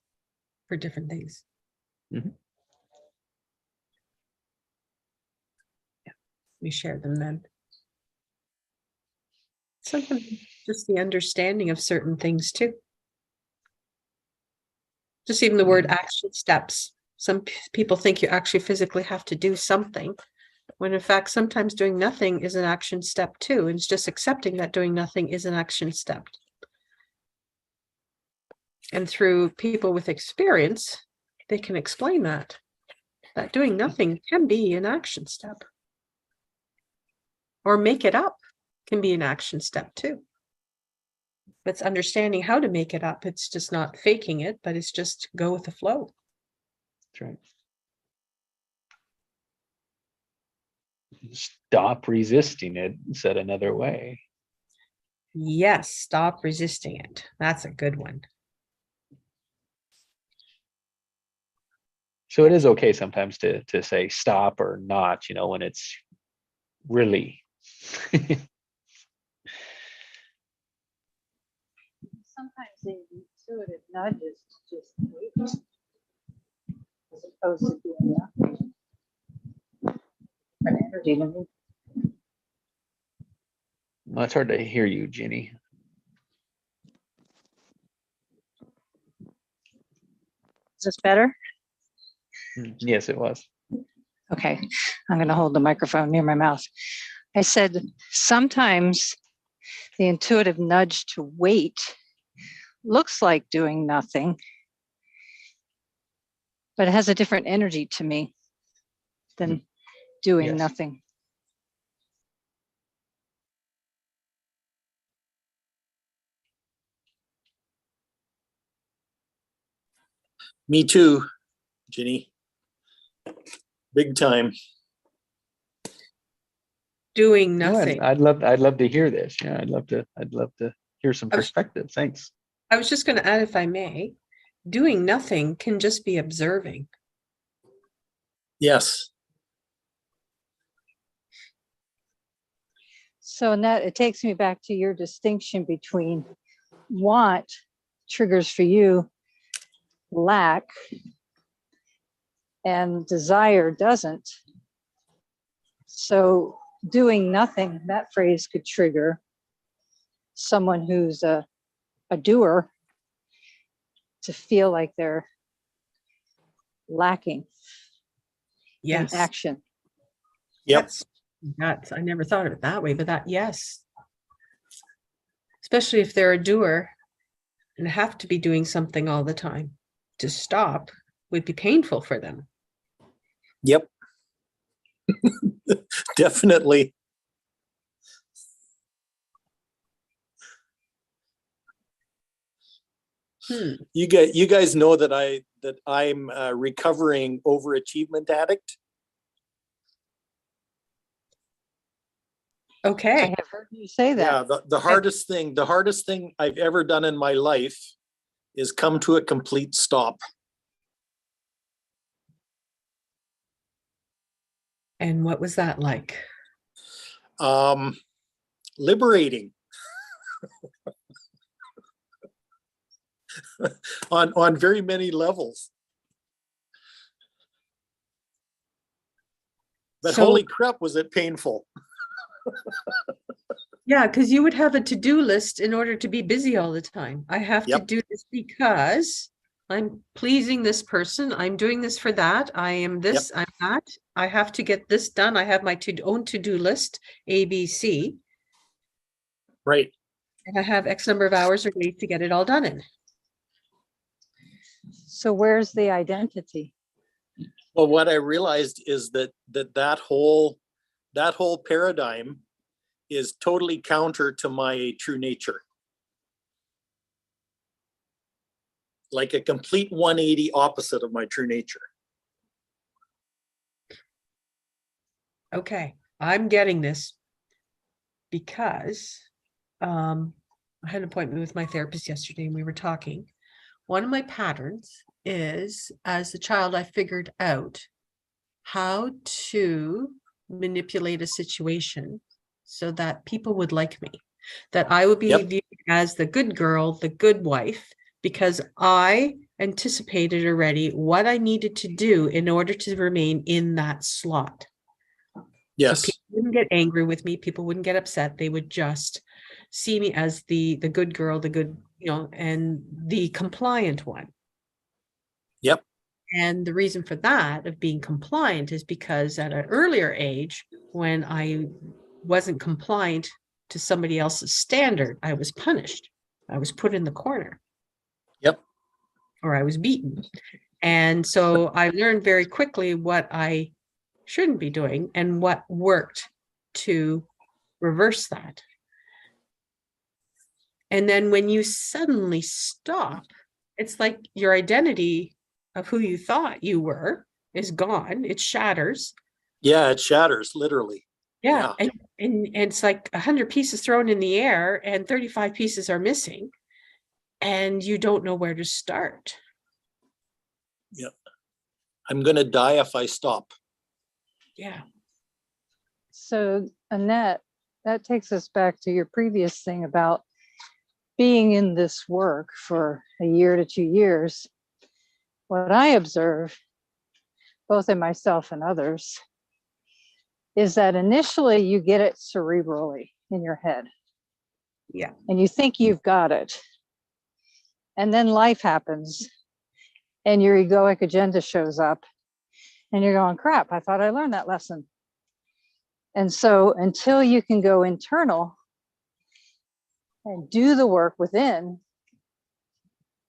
for different things. Mm-hmm. Yeah, we share them then. Sometimes just the understanding of certain things too. Just even the word action steps. Some people think you actually physically have to do something, when in fact, sometimes doing nothing is an action step too. And it's just accepting that doing nothing is an action step. And through people with experience, they can explain that doing nothing can be an action step. Or make it up can be an action step too. But it's understanding how to make it up. It's just not faking it, but it's just go with the flow. That's right. Stop resisting it, said another way. Yes, stop resisting it. That's a good one. So it is okay sometimes to say stop or not, when it's really. Sometimes the intuitive nudge is to just wait, as opposed to doing nothing. An energy to me. Well, it's hard to hear you, Ginny. Is this better? Yes, it was. Okay, I'm going to hold the microphone near my mouth. I said sometimes the intuitive nudge to wait looks like doing nothing, but it has a different energy to me than doing Yes. nothing. Me too, Ginny. Big time. Doing No, nothing. I'd love to hear this. Yeah, I'd love to hear some perspective. Thanks. I was just going to add, if I may, doing nothing can just be observing. Yes. So in that, it takes me back to your distinction between want triggers for you lack, and desire doesn't. So doing nothing, that phrase could trigger someone who's a doer, to feel like they're lacking Yes. in action. Yep. That's, I never thought of it that way, but that, yes. Especially if they're a doer and have to be doing something all the time. To stop would be painful for them. Yep. Definitely. You guys know that I'm a recovering overachievement addict. I Okay. have heard you say Yeah, that. the hardest thing I've ever done in my life is come to a complete stop. And what was that like? Liberating on very many levels. But So- holy crap, was it painful? Yeah, because you would have a to-do list in order to be busy all the time. I have to Yep. do this because I'm pleasing this person. I'm doing this for that. I am this, I'm that. I have to get this done. I have my own to-do list, A, B, C. Right. And I have X number of hours or days to get it all done in. So where's the identity? Well, what I realized is that whole paradigm is totally counter to my true nature. Like a complete 180 opposite of my true nature. Okay, I'm getting this because I had an appointment with my therapist yesterday and we were talking. One of my patterns is, as a child, I figured out how to manipulate a situation so that people would like me, that I would be Yep. viewed as the good girl, the good wife, because I anticipated already what I needed to do in order to remain in that slot. Yes. So people wouldn't get angry with me. People wouldn't get upset. They would just see me as the good girl, the good, and the compliant one. Yep. And the reason for that of being compliant is because at an earlier age, when I wasn't compliant to somebody else's standard, I was punished. I was put in the corner. Yep. Or I was beaten. And so I learned very quickly what I shouldn't be doing and what worked to reverse that. And then when you suddenly stop, it's like your identity of who you thought you were is gone. It shatters. Yeah, it shatters, literally. Yeah. And it's like 100 pieces thrown in the air and 35 pieces are missing. And you don't know where to start. Yep. I'm going to die if I stop. Yeah. So Annette, that takes us back to your previous thing about being in this work for a year to 2 years. What I observe, both in myself and others, is that initially you get it cerebrally in your head. Yeah. And you think you've got it. And then life happens and your egoic agenda shows up and you're going, crap, I thought I learned that lesson. And so until you can go internal and do the work within,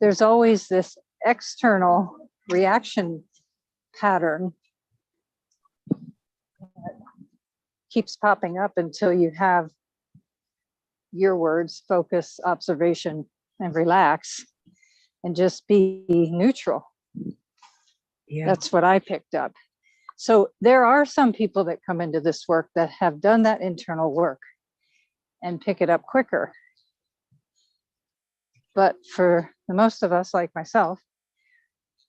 there's always this external reaction pattern that keeps popping up until you have your words, focus, observation, and relax, and just be neutral. Yeah. That's what I picked up. So there are some people that come into this work that have done that internal work and pick it up quicker. But for the most of us, like myself,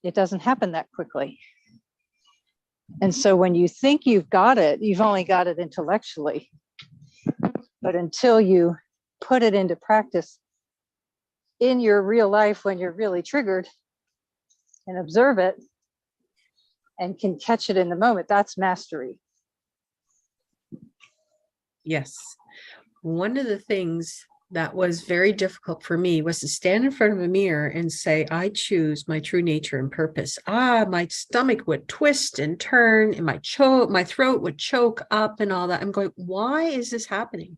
it doesn't happen that quickly. And so when you think you've got it, you've only got it intellectually. But until you put it into practice in your real life when you're really triggered and observe it and can catch it in the moment, that's mastery. Yes. One of the things that was very difficult for me was to stand in front of a mirror and say, I choose my true nature and purpose. My stomach would twist and turn and my throat would choke up and all that. I'm going, why is this happening?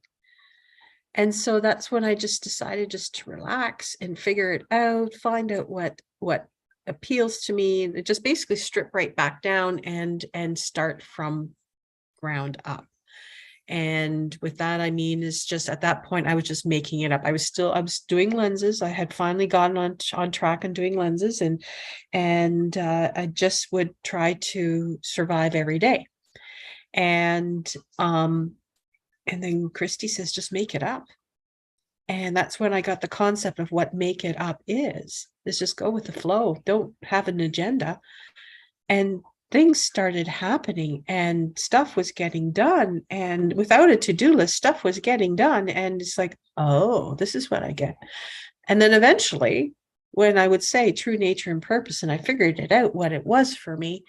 And so that's when I just decided just to relax and figure it out, find out what appeals to me, and just basically strip right back down and start from ground up. And with that, I mean, is just at that point, I was just making it up. I was doing lenses. I had finally gotten on track and doing lenses, and I just would try to survive every day. And then Christy says, just make it up. And that's when I got the concept of what make it up is just go with the flow. Don't have an agenda. And things started happening and stuff was getting done. And without a to-do list, stuff was getting done. And it's like, oh, this is what I get. And then eventually, when I would say true nature and purpose, and I figured it out what it was for me,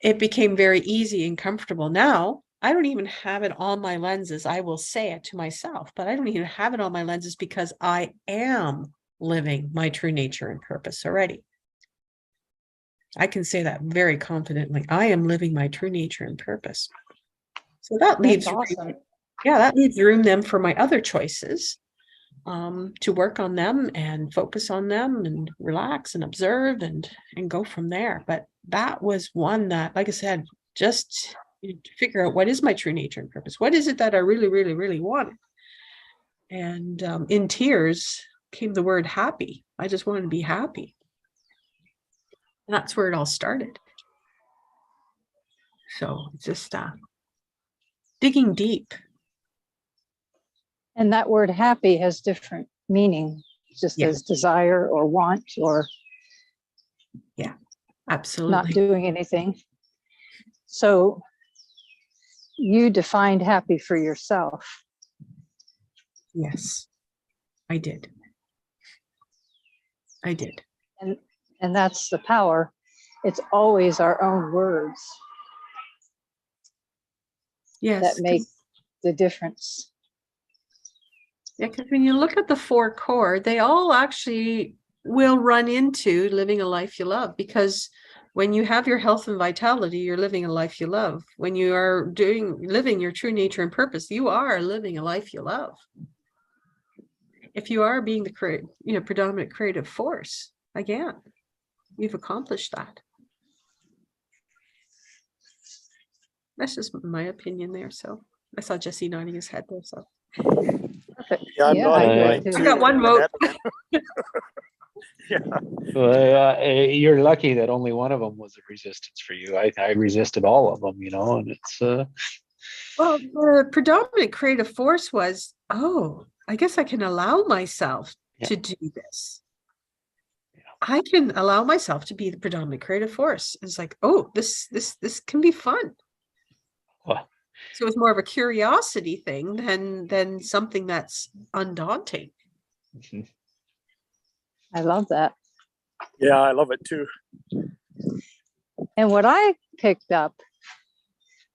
it became very easy and comfortable. Now, I don't even have it on my lenses. I will say it to myself, but I don't even have it on my lenses because I am living my true nature and purpose already. I can say that very confidently. I am living my true nature and purpose. So that leaves awesome. that leaves room then for my other choices, to work on them and focus on them and relax and observe and go from there. But that was one that, like I said, just figure out what is my true nature and purpose. What is it that I really, really, really want? And in tears came the word happy. I just wanted to be happy. And that's where it all started. So just digging deep. And that word happy has different meaning, just as desire or want or absolutely not doing anything. So you defined happy for yourself. Yes, I did. And that's the power. It's always our own words that make the difference. Yeah, because when you look at the 4 core, they all actually will run into living a life you love, because when you have your health and vitality, you're living a life you love. When you are living your true nature and purpose, you are living a life you love. If you are being the predominant creative force, again, you've accomplished that. That's just my opinion there. So I saw Jesse nodding his head there. So Yeah, I'm nodding I mine too. got one vote. Yeah. Well, you're lucky that only one of them was a resistance for you. I resisted all of them, and it's Well, the predominant creative force was, I guess I can allow myself to do this. I can allow myself to be the predominant creative force. It's like, this can be fun. Well, so it's more of a curiosity thing than something that's undaunting. I love that. Yeah, I love it too. And what I picked up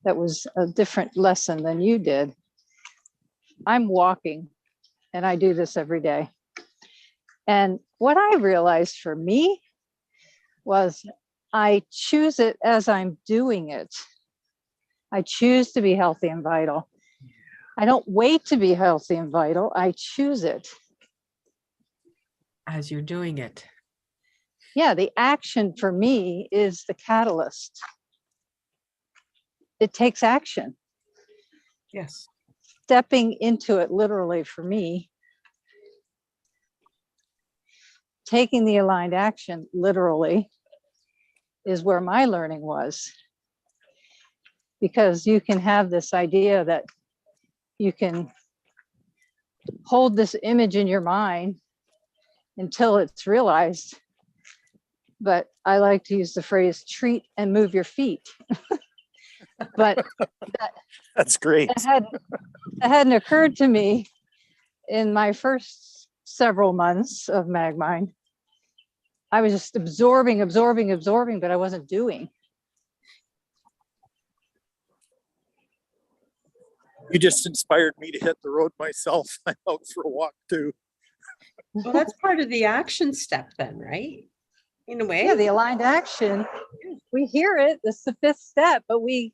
that was a different lesson than you did, I'm walking and I do this every day. And what I realized for me was I choose it as I'm doing it. I choose to be healthy and vital. I don't wait to be healthy and vital. I choose it. As you're doing it. Yeah, the action for me is the catalyst. It takes action. Yes. Stepping into it literally for me. Taking the aligned action literally is where my learning was. Because you can have this idea that you can hold this image in your mind until it's realized. But I like to use the phrase treat and move your feet. But that's great. That hadn't occurred to me in my first several months of MagMind. I was just absorbing, but I wasn't doing. You just inspired me to hit the road myself. I'm out for a walk too. Well, that's part of the action step then, right? In a way. Yeah, the aligned action, we hear it, it's the fifth step, but we,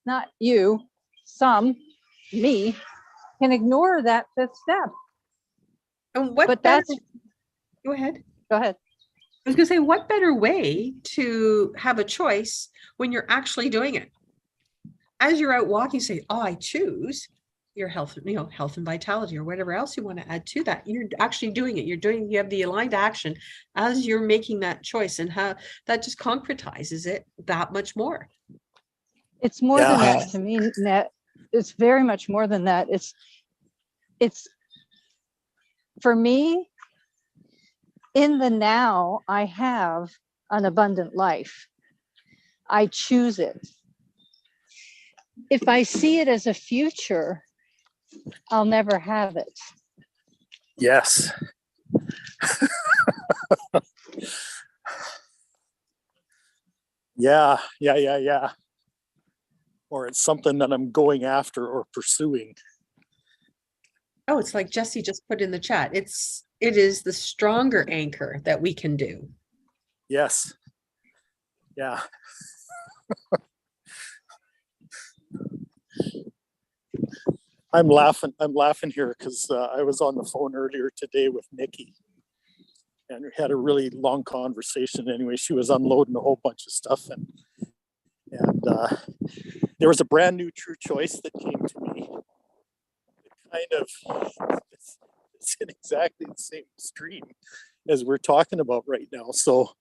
not you, some, me, can ignore that fifth step. And what But better, that's, go ahead. go ahead. I was gonna say, what better way to have a choice when you're actually doing it? As you're out walking, say, oh, I choose your health, health and vitality or whatever else you want to add to that. You're actually doing it. You have the aligned action as you're making that choice, and how that just concretizes it that much more. It's more than that to me, Net. It's very much more than that. It's for me, in the now, I have an abundant life. I choose it. If I see it as a future, I'll never have it. Yes. Yeah. Or it's something that I'm going after or pursuing. Oh, it's like Jesse just put in the chat. It is the stronger anchor that we can do. Yes. Yeah. I'm laughing here because I was on the phone earlier today with Nikki, and we had a really long conversation. Anyway, she was unloading a whole bunch of stuff, and there was a brand new true choice that came to me. It kind of it's in exactly the same stream as we're talking about right now. So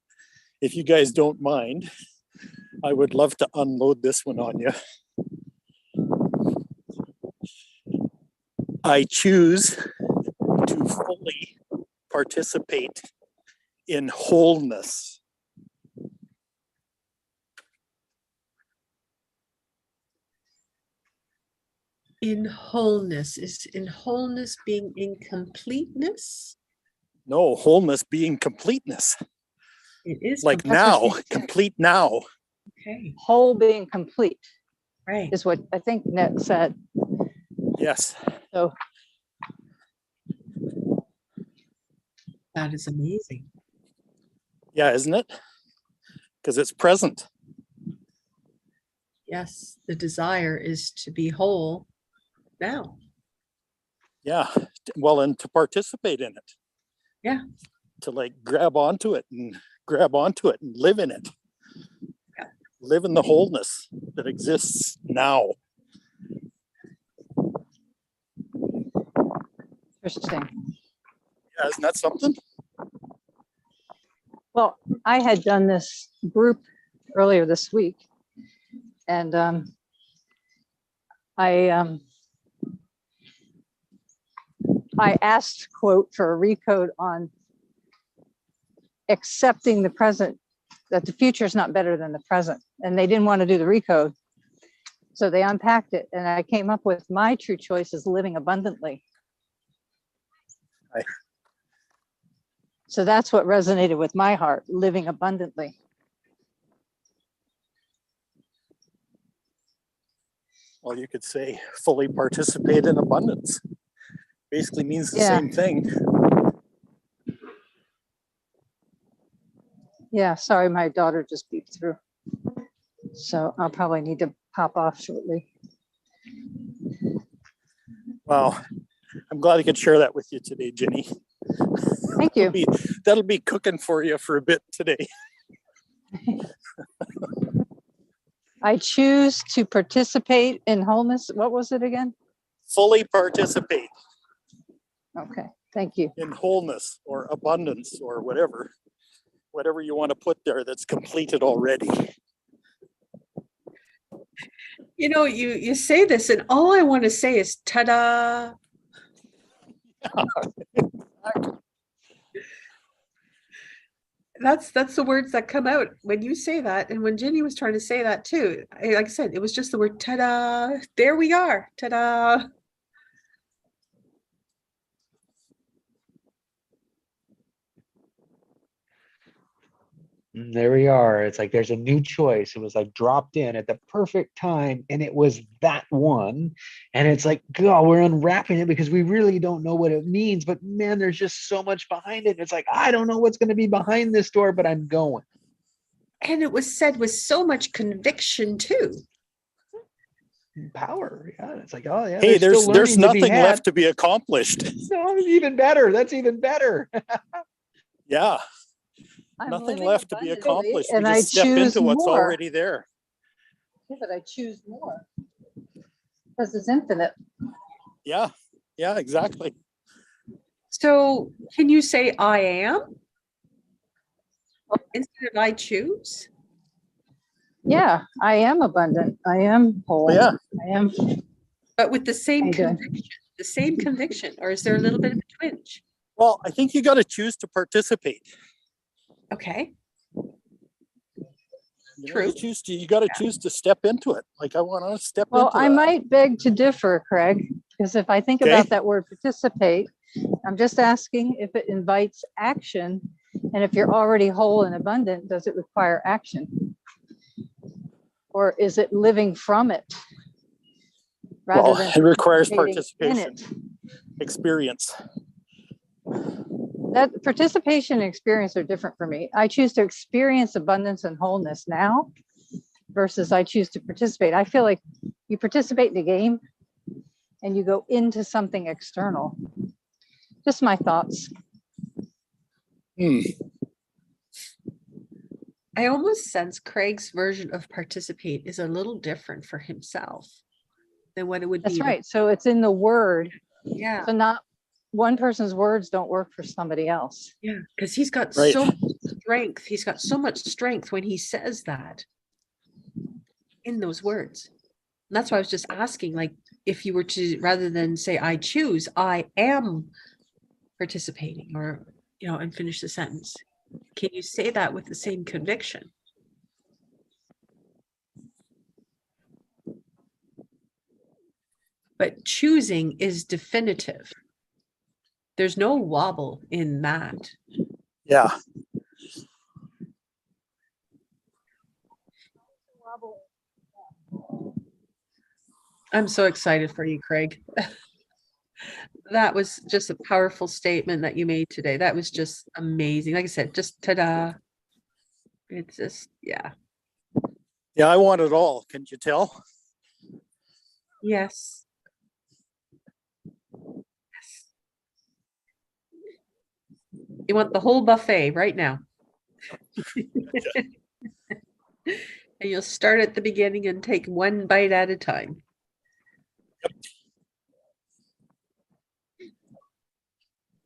if you guys don't mind, I would love to unload this one on you. I choose to fully participate in wholeness. In wholeness. Is in wholeness being in completeness? No, wholeness being completeness. It is like now, complete now. Okay. Whole being complete. Right. Is what I think Net said. Yes. So that is amazing. Yeah, isn't it? Because it's present. Yes, the desire is to be whole now. Yeah, well, and to participate in it. Yeah. To like grab onto it and live in it. Yeah. Live in the wholeness that exists now. interesting. Yeah, isn't that something? Well, I had done this group earlier this week, and I asked, quote, for a recode on accepting the present, that the future is not better than the present. And they didn't want to do the recode. So they unpacked it, and I came up with my true choice is living abundantly. Right. So that's what resonated with my heart, living abundantly. Well, you could say fully participate in abundance. Basically means the Yeah. same thing. Yeah, sorry, my daughter just beeped through. So I'll probably need to pop off shortly. Wow. I'm glad I could share that with you today, Jenny. Thank you. That'll be cooking for you for a bit today. I choose to participate in wholeness. What was it again? Fully participate. Okay, thank you. In wholeness or abundance or whatever you want to put there that's completed already. You know, you say this, and all I want to say is ta-da. That's the words that come out when you say that, and when Jenny was trying to say that too. Like I said, it was just the word ta-da. There we are, ta-da. There we are. It's like there's a new choice. It was like dropped in at the perfect time, and it was that one. And it's like, God, we're unwrapping it because we really don't know what it means. But man, there's just so much behind it. It's like, I don't know what's going to be behind this door, but I'm going. And it was said with so much conviction too. Power. Yeah. It's like, oh yeah. Hey, still there's learning to be nothing had. left to be accomplished. No, even better. That's even better. Yeah, I'm nothing living left to be abundantly, accomplished. We and I just step choose into what's more. already there. Yeah, but I choose more because it's infinite. Yeah, yeah, exactly. So can you say I am instead of I choose? Yeah, I am abundant. I am whole. Yeah. I am. But with the same I do. conviction, or is there a little bit of a twinge? Well, I think you got to choose to participate. Okay. True. You got to choose to step into it. Like I want to step Well, into I that. might beg to differ, Craig, because if I think about that word participate, I'm just asking if it invites action. And if you're already whole and abundant, does it require action? Or is it living from it? Rather than it requires participating in participation, experience. That participation and experience are different for me. I choose to experience abundance and wholeness now versus I choose to participate. I feel like you participate in a game and you go into something external. Just my thoughts. I almost sense Craig's version of participate is a little different for himself than what it would be. That's right. So it's in the word. Yeah. So not one person's words don't work for somebody else. Yeah. Because he's got so much strength. He's got so much strength when he says that in those words. And that's why I was just asking, like, if you were to, rather than say, I choose, I am participating, or, and finish the sentence. Can you say that with the same conviction? But choosing is definitive. There's no wobble in that. Yeah. I'm so excited for you, Craig. That was just a powerful statement that you made today. That was just amazing. Like I said, just ta-da. It's just, yeah. Yeah, I want it all. Can you tell? Yes. You want the whole buffet right now. And you'll start at the beginning and take one bite at a time. Yep.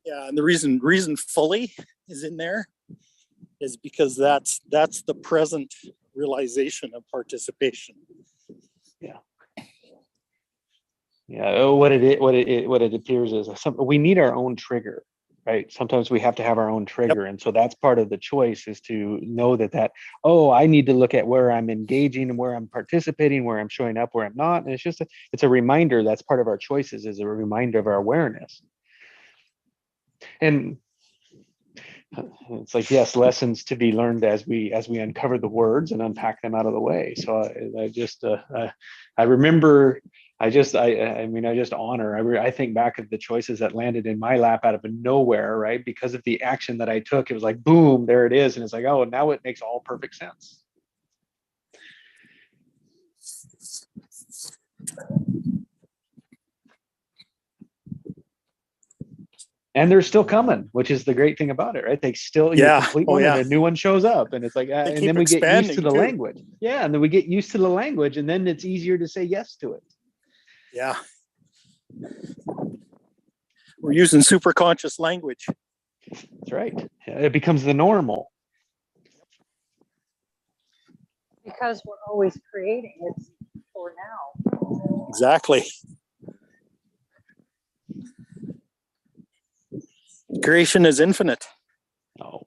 Yeah, and the reason fully is in there is because that's the present realization of participation. Yeah. Yeah. What it appears is we need our own trigger, right? Sometimes we have to have our own trigger. And so that's part of the choice, is to know that, I need to look at where I'm engaging and where I'm participating, where I'm showing up, where I'm not. And it's a reminder. That's part of our choices, is a reminder of our awareness. And it's like, yes, lessons to be learned as we uncover the words and unpack them out of the way. So I remember, I just honor. I think back of the choices that landed in my lap out of nowhere, right? Because of the action that I took, it was like, boom, there it is. And it's like, oh, now it makes all perfect sense. And they're still coming, which is the great thing about it, right? They still, you complete one and a new one shows up, and it's like, and then we get used to the language. Yeah, and then we get used to the language, and then it's easier to say yes to it. Yeah. We're using super conscious language. That's right. It becomes the normal. Because we're always creating, it's for now. Exactly. Creation is infinite. Oh.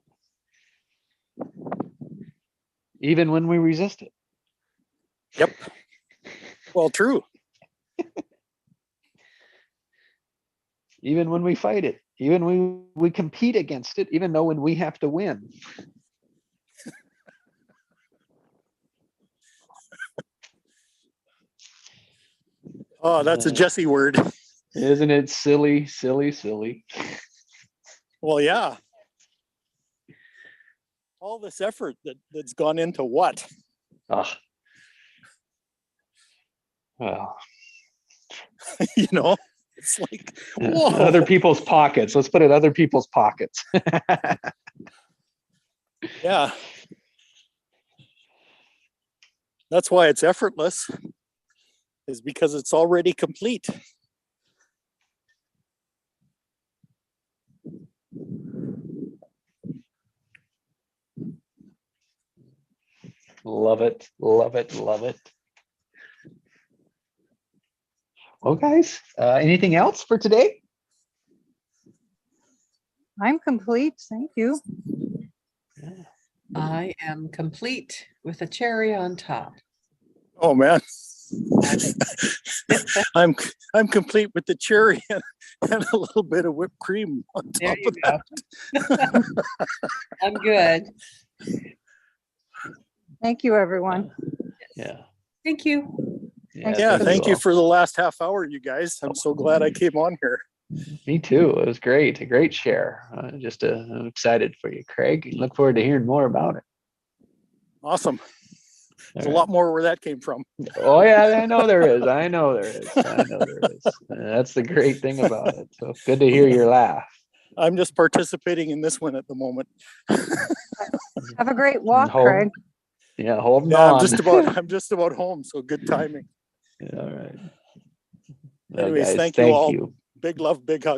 Even when we resist it. Yep. Well, true. Even when we fight it, even when we compete against it, even though when we have to win. Oh, that's a Jesse word. Isn't it silly, silly, silly? Well, yeah. All this effort that's gone into what? Ah. Well, You know, it's like, whoa. other people's pockets. Let's put it in other people's pockets. Yeah. That's why it's effortless, is because it's already complete. Love it, love it, love it. Well, guys, anything else for today? I'm complete. Thank you. I am complete with a cherry on top. Oh man. I'm complete with the cherry and a little bit of whipped cream on There top you of go. that. I'm good. Thank you, everyone. Yeah. Thank you. Yeah, thank you all. for the last half hour, you guys. I'm so glad I came on here. Me too. It was great. A great share. I'm excited for you, Craig. Look forward to hearing more about it. Awesome. There's All a right. lot more where that came from. Oh yeah, I know there is. I know there is. I know there is. That's the great thing about it. So good to hear your laugh. I'm just participating in this one at the moment. Have a great walk, Hold- Craig. Yeah, holding Yeah, on. I'm just about home, so good timing. All right. Well, Anyways, guys, thank you all. you. Big love, big hug.